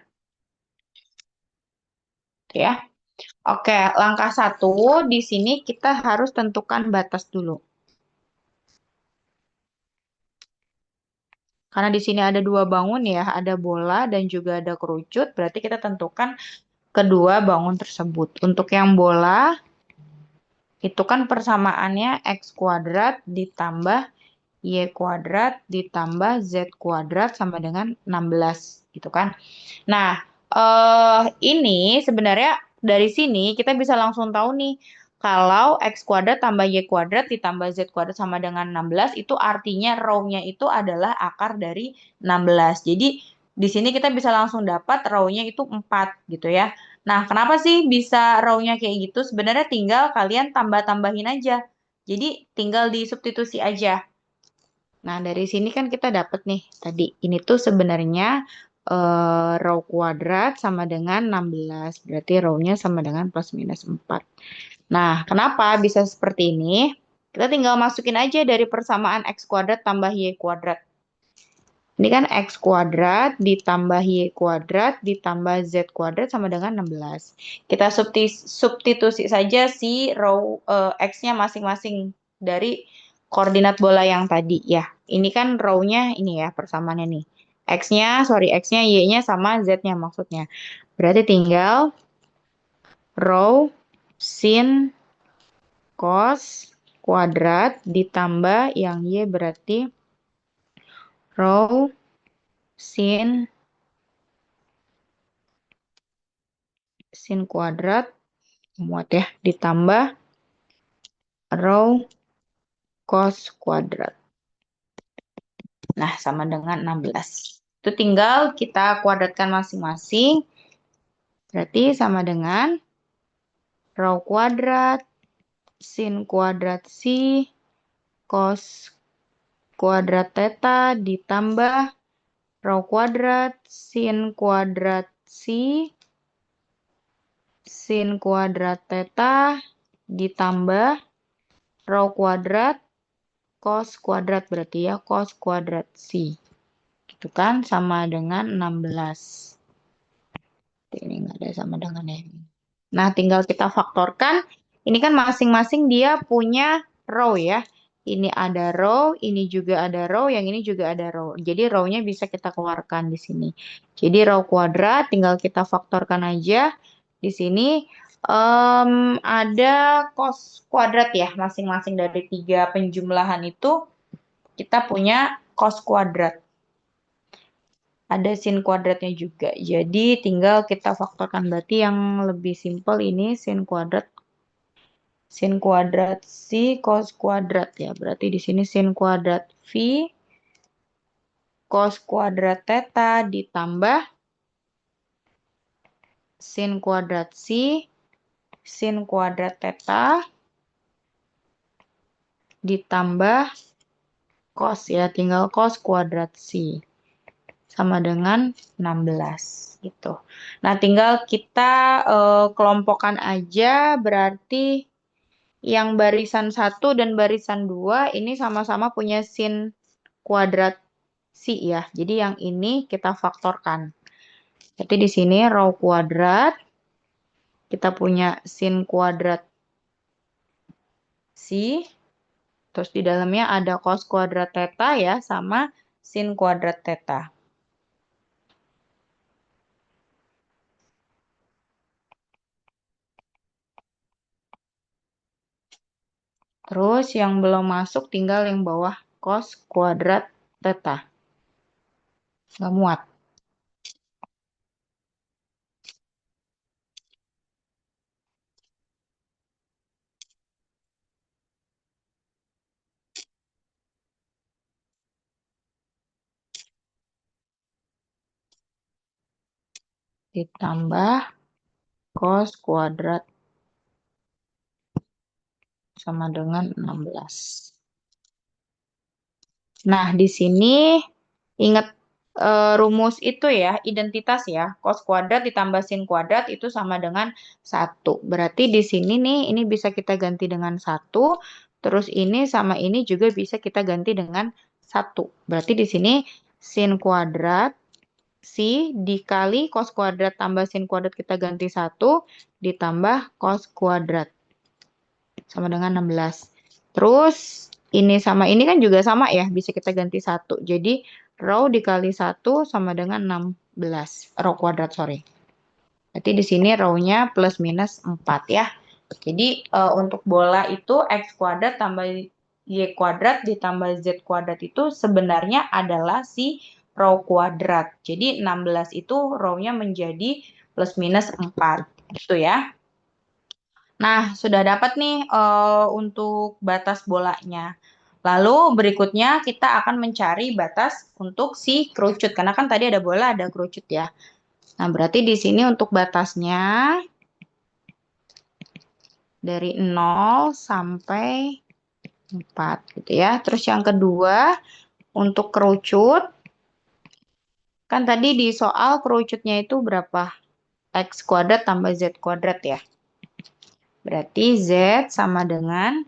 Oke ya. Oke, langkah 1 di sini kita harus tentukan batas dulu. Karena di sini ada 2 bangun ya, ada bola dan juga ada kerucut, berarti kita tentukan kedua bangun tersebut. Untuk yang bola, itu kan persamaannya X kuadrat ditambah Y kuadrat ditambah Z kuadrat sama dengan 16, gitu kan. Nah, ini sebenarnya dari sini kita bisa langsung tahu nih, kalau X kuadrat tambah Y kuadrat ditambah Z kuadrat sama dengan 16, itu artinya rho-nya itu adalah akar dari 16. Jadi, di sini kita bisa langsung dapat rho-nya itu 4 gitu ya. Nah, kenapa sih bisa rho-nya kayak gitu? Sebenarnya tinggal kalian tambah-tambahin aja. Jadi, tinggal disubstitusi aja. Nah, dari sini kan kita dapat nih tadi. Ini tuh sebenarnya rho kuadrat sama dengan 16. Berarti rho-nya sama dengan plus minus 4. Nah, kenapa bisa seperti ini? Kita tinggal masukin aja dari persamaan X kuadrat tambah Y kuadrat. Ini kan X kuadrat ditambah Y kuadrat ditambah Z kuadrat sama dengan 16. Kita substitusi saja si rho X-nya masing-masing dari koordinat bola yang tadi ya. Ini kan rho-nya ini ya persamaannya nih. X-nya, Y-nya sama Z-nya maksudnya. Berarti tinggal rho sin cos kuadrat ditambah yang Y berarti rho sin kuadrat muat ya ditambah rho cos kuadrat. Nah, sama dengan 16. Itu tinggal kita kuadratkan masing-masing. Berarti sama dengan rho kuadrat sin kuadrat C cos kuadrat theta ditambah rho kuadrat sin kuadrat C sin kuadrat theta ditambah rho kuadrat cos kuadrat berarti ya cos kuadrat C. Gitu kan sama dengan 16. Ini nggak ada sama dengan ini. Nah, tinggal kita faktorkan. Ini kan masing-masing dia punya row ya. Ini ada row, ini juga ada row, yang ini juga ada row. Jadi row-nya bisa kita keluarkan di sini. Jadi row kuadrat tinggal kita faktorkan aja. Di sini ada cos kuadrat ya. Masing-masing dari 3 penjumlahan itu kita punya cos kuadrat. Ada sin kuadratnya juga. Jadi tinggal kita faktorkan. Berarti yang lebih simpel ini sin kuadrat C cos kuadrat ya. Berarti di sini sin kuadrat V cos kuadrat theta ditambah sin kuadrat C sin kuadrat theta ditambah cos ya. Tinggal cos kuadrat C. Sama dengan 16 gitu. Nah, tinggal kita kelompokkan aja, berarti yang barisan 1 dan barisan 2 ini sama-sama punya sin kuadrat C ya. Jadi yang ini kita faktorkan. Jadi di sini rho kuadrat kita punya sin kuadrat C, terus di dalamnya ada cos kuadrat theta ya sama sin kuadrat theta. Terus yang belum masuk tinggal yang bawah cos kuadrat theta. Nggak muat. Ditambah cos kuadrat sama dengan 16. Nah, di sini ingat rumus itu ya, identitas ya. Cos kuadrat ditambah sin kuadrat itu sama dengan 1. Berarti di sini nih, ini bisa kita ganti dengan 1. Terus ini sama ini juga bisa kita ganti dengan 1. Berarti di sini sin kuadrat si dikali cos kuadrat tambah sin kuadrat kita ganti 1 ditambah cos kuadrat sama dengan 16. Terus ini sama ini kan juga sama ya, bisa kita ganti 1. Jadi rho dikali 1 sama dengan 16. Rho kuadrat, sorry. Berarti di sini rho-nya plus minus 4 ya. Jadi untuk bola itu x kuadrat tambah y kuadrat ditambah z kuadrat itu sebenarnya adalah si rho kuadrat. Jadi 16 itu rho-nya menjadi plus minus 4. Gitu ya. Nah, sudah dapat nih untuk batas bolanya. Lalu berikutnya kita akan mencari batas untuk si kerucut. Karena kan tadi ada bola, ada kerucut ya. Nah, berarti di sini untuk batasnya dari 0 sampai 4 gitu ya. Terus yang kedua, untuk kerucut, kan tadi di soal kerucutnya itu berapa? X kuadrat tambah Z kuadrat ya. Berarti Z sama dengan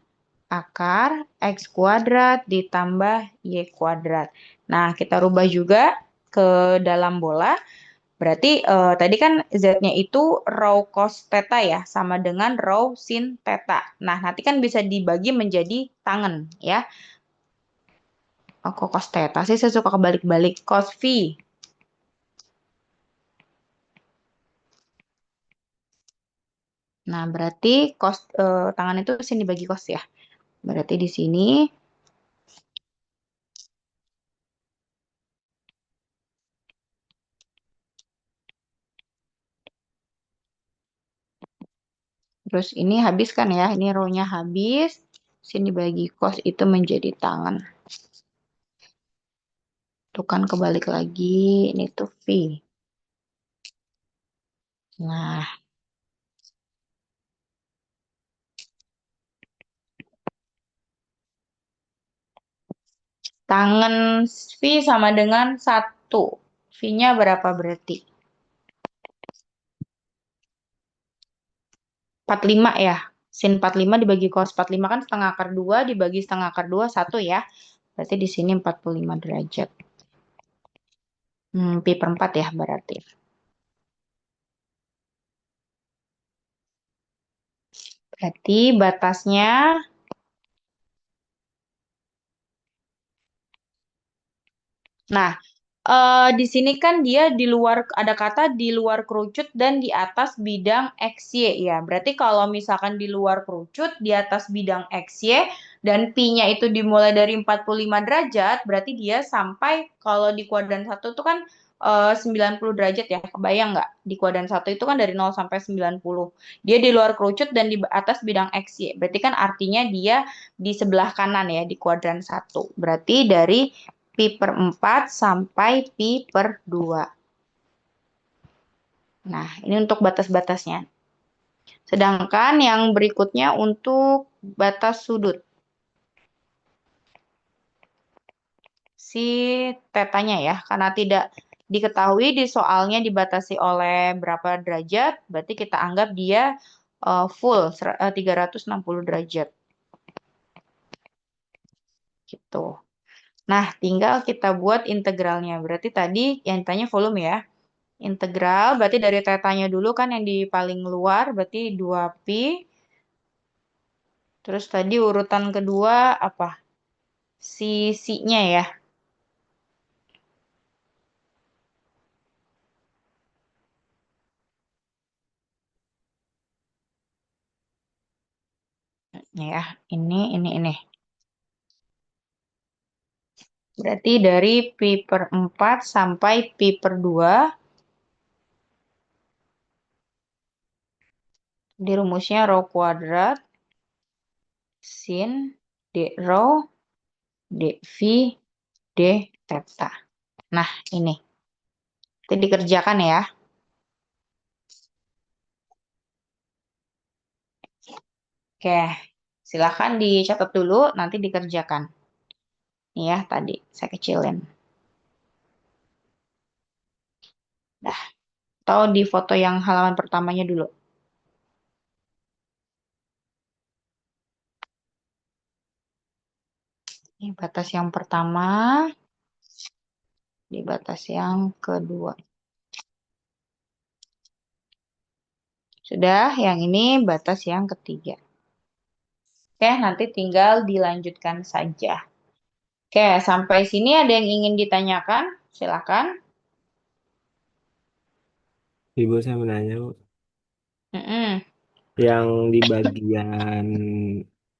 akar X kuadrat ditambah Y kuadrat. Nah, kita rubah juga ke dalam bola. Berarti tadi kan Z-nya itu rho cos theta ya, sama dengan rho sin theta. Nah, nanti kan bisa dibagi menjadi tangen ya. Oh, kok cos theta sih, saya suka kebalik-balik. Cos phi. Nah, berarti cos tangan itu sini dibagi cos ya. Berarti di sini terus ini habis kan ya, ini rho-nya habis. Sini dibagi cos itu menjadi tangan. Tuh kan kebalik lagi, ini tuh V. Nah, tangan V sama dengan 1. V-nya berapa berarti? 45 ya. Sin 45 dibagi cos 45 kan setengah akar 2 dibagi setengah akar 2, 1 ya. Berarti di sini 45 derajat. Pi per 4 ya berarti. Berarti batasnya, nah, di sini kan dia di luar, ada kata di luar kerucut dan di atas bidang XY ya. Berarti kalau misalkan di luar kerucut, di atas bidang XY, dan Pi-nya itu dimulai dari 45 derajat, berarti dia sampai kalau di kuadran 1 itu kan 90 derajat ya. Kebayang nggak? Di kuadran 1 itu kan dari 0 sampai 90. Dia di luar kerucut dan di atas bidang XY. Berarti kan artinya dia di sebelah kanan ya, di kuadran 1. Berarti dari Pi per 4 sampai Pi per 2. Nah, ini untuk batas-batasnya. Sedangkan yang berikutnya untuk batas sudut. Si tetanya ya, karena tidak diketahui di soalnya dibatasi oleh berapa derajat, berarti kita anggap dia full 360 derajat. Gitu. Nah, tinggal kita buat integralnya. Berarti tadi yang ditanya volume ya. Integral berarti dari tetanya dulu kan yang di paling luar berarti 2pi. Terus tadi urutan kedua apa? Sisinya ya. Ya, ini. Berarti dari pi per 4 sampai pi per 2, di rumusnya rho kuadrat sin d rho dv d theta. Nah, ini. Itu dikerjakan ya. Oke, silahkan dicatat dulu, nanti dikerjakan. Nih ya, tadi saya kecilin. Dah, atau di foto yang halaman pertamanya dulu. Ini batas yang pertama, di batas yang kedua. Sudah, yang ini batas yang ketiga. Oke, nanti tinggal dilanjutkan saja. Oke, sampai sini ada yang ingin ditanyakan? Silakan. Ibu saya menanya, Bu, Mm-mm. yang di bagian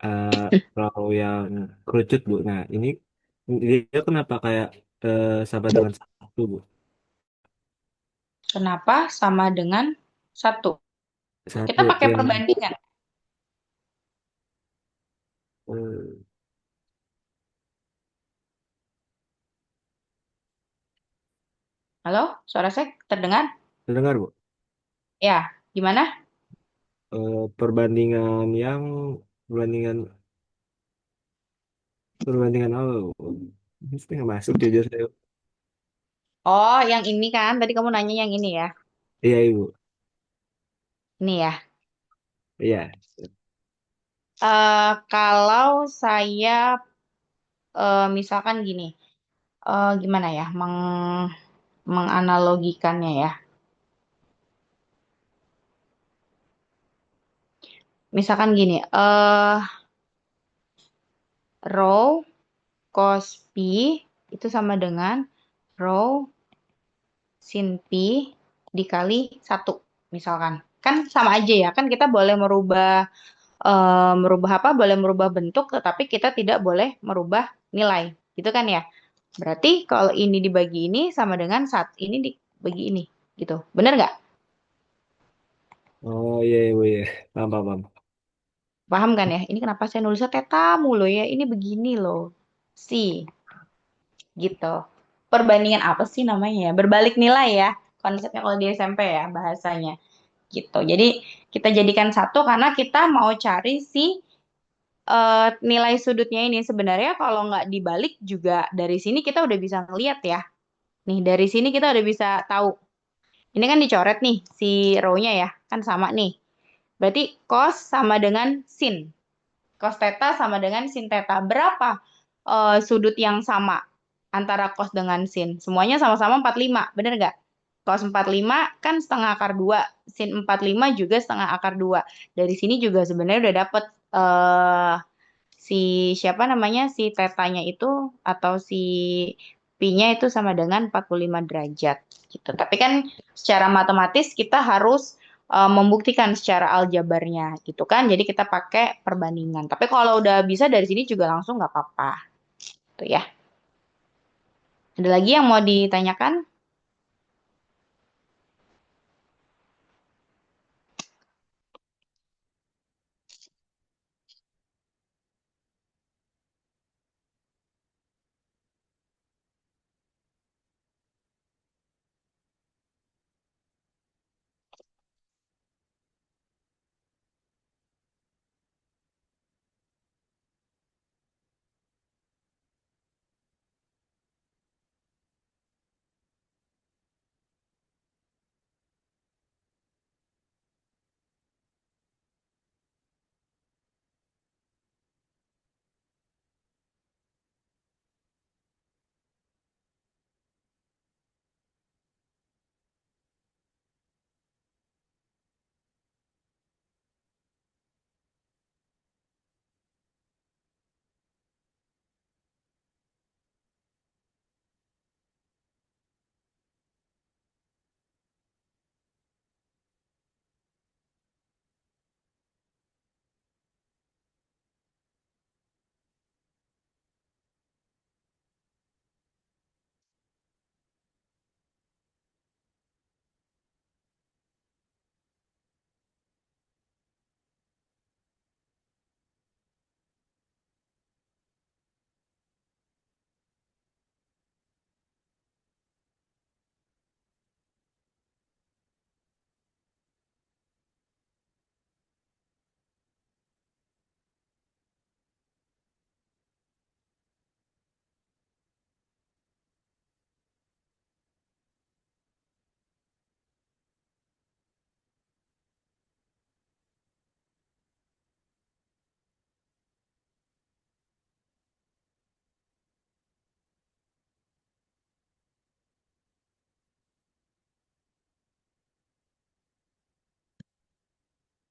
eh row yang kerucut, Bu. Nah, ini dia kenapa kayak sama dengan satu, Bu? Kenapa sama dengan 1? Kita Satu pakai yang perbandingan. eh, Halo, suara saya terdengar? terdengar, Bu? Ya, gimana? Perbandingan yang perbandingan perbandingan apa, Bu? Ini nggak masuk jujur saya. Oh, yang ini kan. Tadi kamu nanya yang ini ya. Iya, Ibu. Ini ya. Iya. Kalau saya misalkan gini, gimana ya, menganalogikannya ya. Misalkan gini, row cos pi itu sama dengan row sin pi dikali 1, misalkan. Kan sama aja ya, kan kita boleh merubah apa? Boleh merubah bentuk, tetapi kita tidak boleh merubah nilai. Gitu kan ya? Berarti kalau ini dibagi ini sama dengan saat ini dibagi ini. Gitu. Bener nggak? Oh, iya, Ibu, iya. Paham, paham, paham. Paham kan ya? Ini kenapa saya nulisnya teta mulu ya? Ini begini loh. Si, gitu. Perbandingan apa sih namanya ya? Berbalik nilai ya. Konsepnya kalau di SMP ya bahasanya. Gitu. Jadi kita jadikan satu karena kita mau cari si nilai sudutnya ini. Sebenarnya kalau nggak dibalik juga dari sini kita udah bisa ngeliat ya. Nih dari sini kita udah bisa tahu. Ini kan dicoret nih si row-nya ya. Kan sama nih. Berarti cos sama dengan sin. Cos theta sama dengan sin theta. Berapa sudut yang sama antara cos dengan sin? Semuanya sama-sama 45, bener nggak? Cos 45 kan setengah akar 2, sin 45 juga setengah akar 2. Dari sini juga sebenarnya udah dapet si siapa namanya si tetanya itu atau si pi-nya itu sama dengan 45 derajat gitu. Tapi kan secara matematis kita harus membuktikan secara aljabarnya gitu kan. Jadi kita pakai perbandingan. Tapi kalau udah bisa dari sini juga langsung nggak apa-apa. Tuh ya. Ada lagi yang mau ditanyakan?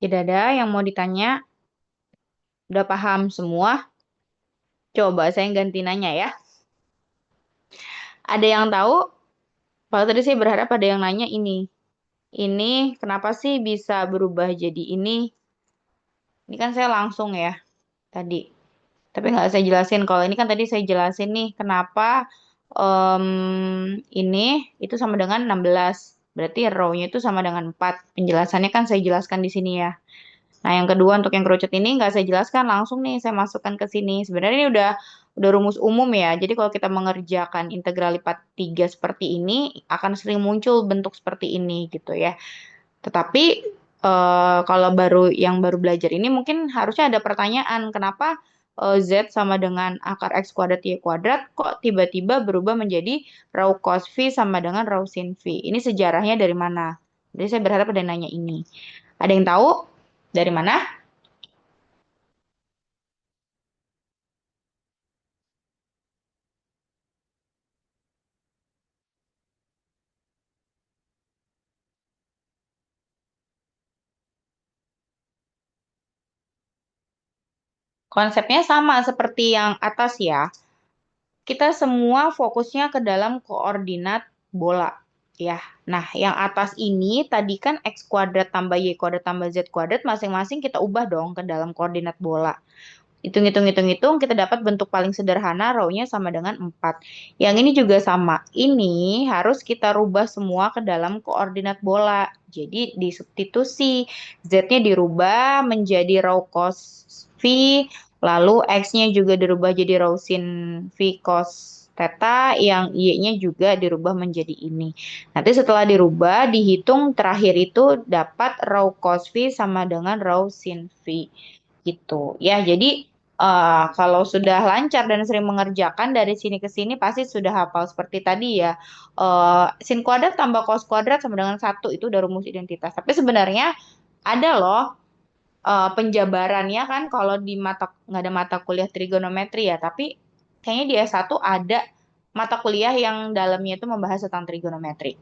Tidak ada yang mau ditanya? Udah paham semua? Coba saya ganti nanya ya. Ada yang tahu? Kalau tadi saya berharap ada yang nanya ini. Ini kenapa sih bisa berubah jadi ini? Ini kan saya langsung ya tadi. Tapi nggak saya jelasin. Kalau ini kan tadi saya jelasin nih kenapa ini itu sama dengan 16. Berarti row-nya itu sama dengan 4. Penjelasannya kan saya jelaskan di sini ya. Nah, yang kedua untuk yang kerucut ini nggak saya jelaskan langsung nih saya masukkan ke sini. Sebenarnya ini udah rumus umum ya. Jadi kalau kita mengerjakan integral lipat 3 seperti ini akan sering muncul bentuk seperti ini gitu ya. Tetapi kalau yang baru belajar ini mungkin harusnya ada pertanyaan kenapa Z sama dengan akar X kuadrat Y kuadrat kok tiba-tiba berubah menjadi rho cos V sama dengan rho sin V. Ini sejarahnya dari mana? Jadi saya berharap ada yang nanya ini. Ada yang tahu dari mana? Konsepnya sama seperti yang atas ya. Kita semua fokusnya ke dalam koordinat bola. Ya, nah yang atas ini tadi kan X kuadrat tambah Y kuadrat tambah Z kuadrat masing-masing kita ubah dong ke dalam koordinat bola. Hitung-hitung, kita dapat bentuk paling sederhana, row-nya sama dengan 4. Yang ini juga sama. Ini harus kita rubah semua ke dalam koordinat bola. Jadi disubstitusi. Z-nya dirubah menjadi row cos V, lalu X-nya juga dirubah jadi row sin V cos theta, yang Y-nya juga dirubah menjadi ini. Nanti setelah dirubah, dihitung terakhir itu dapat row cos V sama dengan row sin V gitu ya. Jadi kalau sudah lancar dan sering mengerjakan dari sini ke sini pasti sudah hafal seperti tadi ya. Sin kuadrat tambah cos kuadrat sama dengan 1 itu udah rumus identitas. Tapi sebenarnya ada loh penjabarannya kan kalau di nggak ada mata kuliah trigonometri ya, tapi kayaknya di S1 ada mata kuliah yang dalamnya itu membahas tentang trigonometri.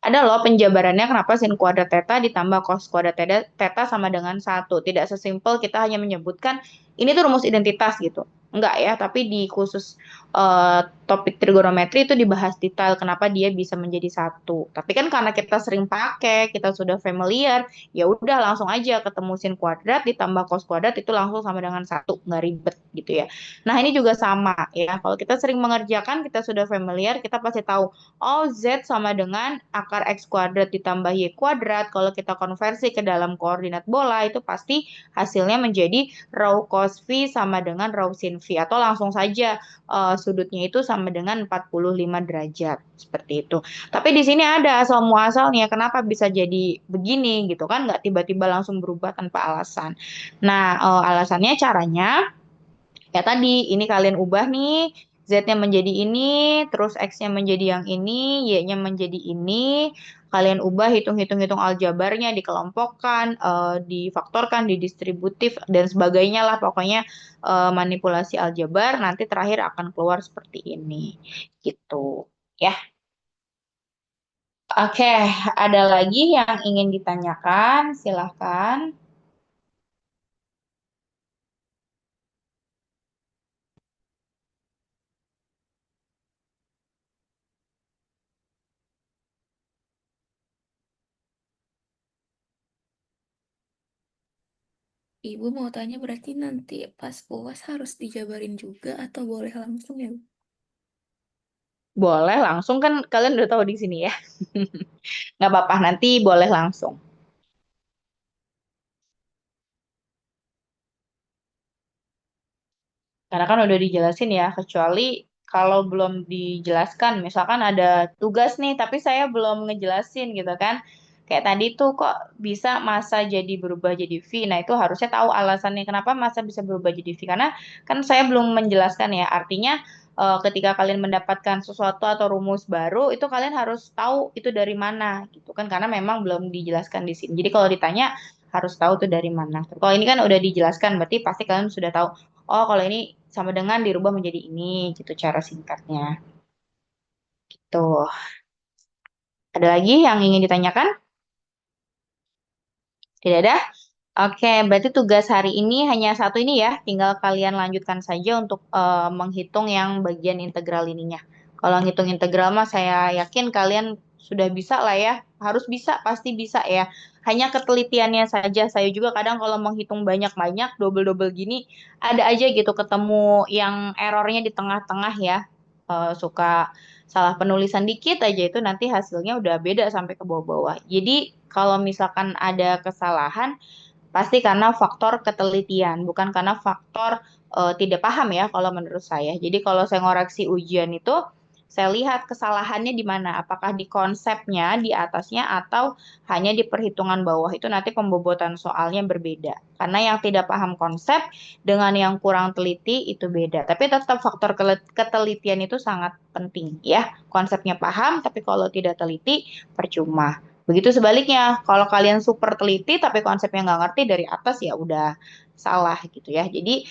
Ada loh penjabarannya kenapa sin kuadrat theta ditambah cos kuadrat theta sama dengan 1. Tidak sesimpel kita hanya menyebutkan ini tuh rumus identitas gitu. Enggak ya, tapi di khusus topik trigonometri itu dibahas detail kenapa dia bisa menjadi 1. Tapi kan karena kita sering pakai, kita sudah familiar, ya udah langsung aja ketemu sin kuadrat ditambah cos kuadrat itu langsung sama dengan 1, nggak ribet gitu ya. Nah, ini juga sama ya. Kalau kita sering mengerjakan, kita sudah familiar, kita pasti tahu oh, Z sama dengan akar X kuadrat ditambah Y kuadrat. Kalau kita konversi ke dalam koordinat bola, itu pasti hasilnya menjadi rho cos V sama dengan rho sin V. Atau langsung saja sudutnya itu sama dengan 45 derajat. Seperti itu. Tapi di sini ada asal muasalnya. Kenapa bisa jadi begini gitu kan? Nggak tiba-tiba langsung berubah tanpa alasan. Nah, alasannya caranya ya tadi, ini kalian ubah nih, Z-nya menjadi ini, terus X-nya menjadi yang ini, Y-nya menjadi ini. Kalian ubah, hitung-hitung aljabarnya, dikelompokkan, difaktorkan, didistributif, dan sebagainya lah. Pokoknya manipulasi aljabar, nanti terakhir akan keluar seperti ini. Gitu. Ya. Oke, ada lagi yang ingin ditanyakan? Silahkan. Ibu mau tanya berarti nanti pas UAS harus dijabarin juga atau boleh langsung ya, Bu? Boleh langsung kan kalian udah tahu di sini ya. Nggak apa-apa, nanti boleh langsung. Karena kan udah dijelasin ya, kecuali kalau belum dijelaskan, misalkan ada tugas nih, tapi saya belum ngejelasin gitu kan. Kayak tadi tuh kok bisa massa jadi berubah jadi V. Nah itu harusnya tahu alasannya kenapa massa bisa berubah jadi V. Karena kan saya belum menjelaskan ya, artinya ketika kalian mendapatkan sesuatu atau rumus baru, itu kalian harus tahu itu dari mana gitu kan. Karena memang belum dijelaskan di sini. Jadi kalau ditanya harus tahu tuh dari mana. Kalau ini kan udah dijelaskan, berarti pasti kalian sudah tahu. Oh, kalau ini sama dengan dirubah menjadi ini, gitu cara singkatnya. Tuh. Ada lagi yang ingin ditanyakan? Tidak ada? Oke, berarti tugas hari ini hanya satu ini ya, tinggal kalian lanjutkan saja untuk menghitung yang bagian integral ininya. Kalau ngitung integral mah saya yakin kalian sudah bisa lah ya, harus bisa, pasti bisa ya. Hanya ketelitiannya saja, saya juga kadang kalau menghitung banyak-banyak, double-double gini, ada aja gitu ketemu yang errornya di tengah-tengah ya. Suka salah penulisan dikit aja itu nanti hasilnya udah beda sampai ke bawah-bawah. Jadi kalau misalkan ada kesalahan, pasti karena faktor ketelitian, bukan karena faktor tidak paham ya kalau menurut saya. Jadi kalau saya ngoreksi ujian itu, saya lihat kesalahannya di mana, apakah di konsepnya, di atasnya, atau hanya di perhitungan bawah. Itu nanti pembobotan soalnya berbeda. Karena yang tidak paham konsep dengan yang kurang teliti itu beda. Tapi tetap faktor ketelitian itu sangat penting ya. Konsepnya paham, tapi kalau tidak teliti, percuma. Begitu sebaliknya, kalau kalian super teliti tapi konsepnya nggak ngerti dari atas ya udah salah gitu ya. Jadi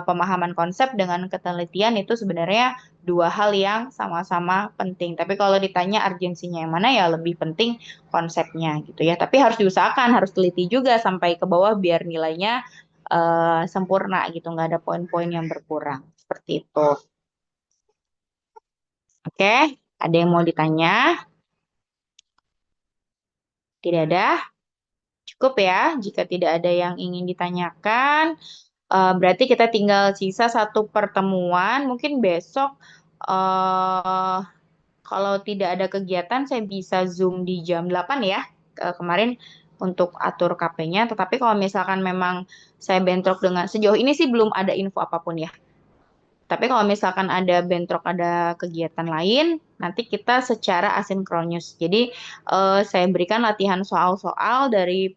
pemahaman konsep dengan ketelitian itu sebenarnya dua hal yang sama-sama penting. Tapi kalau ditanya urgensinya yang mana ya lebih penting konsepnya gitu ya. Tapi harus diusahakan, harus teliti juga sampai ke bawah biar nilainya sempurna gitu, nggak ada poin-poin yang berkurang. Seperti itu. Oke, ada yang mau ditanya? Tidak ada? Cukup ya, jika tidak ada yang ingin ditanyakan, berarti kita tinggal sisa satu pertemuan. Mungkin besok, eh, kalau tidak ada kegiatan, saya bisa Zoom di jam 8 ya. Kemarin untuk atur KP-nya, tetapi kalau misalkan memang saya bentrok dengan, sejauh ini sih belum ada info apapun ya. Tapi kalau misalkan ada bentrok, ada kegiatan lain, nanti kita secara asinkronus. Jadi saya berikan latihan soal-soal dari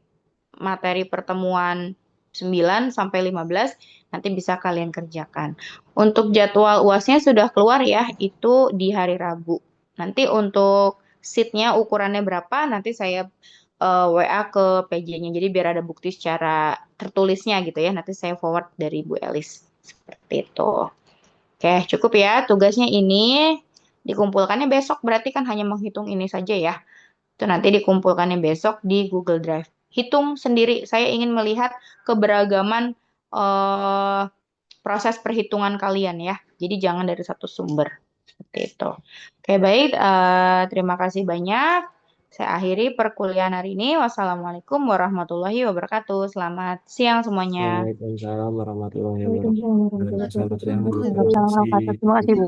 materi pertemuan 9 sampai 15 nanti bisa kalian kerjakan. Untuk jadwal UASnya sudah keluar ya, itu di hari Rabu. Nanti untuk seatnya ukurannya berapa, nanti saya WA ke PJ-nya. Jadi biar ada bukti secara tertulisnya gitu ya. Nanti saya forward dari Bu Elis. Seperti itu. Oke, cukup ya. Tugasnya ini dikumpulkannya besok, berarti kan hanya menghitung ini saja ya. Itu nanti dikumpulkannya besok di Google Drive. Hitung sendiri. Saya ingin melihat keberagaman eh, proses perhitungan kalian ya. Jadi jangan dari satu sumber. Seperti itu. Oke, baik. Terima kasih banyak. Saya akhiri perkuliahan hari ini. Wassalamualaikum warahmatullahi wabarakatuh. Selamat siang semuanya. Waalaikumsalam warahmatullahi Waalaikumsalam wabarakatuh. warahmatullahi Selamat siang, Bu. wabarakatuh. Terima kasih. Terima kasih, Bu.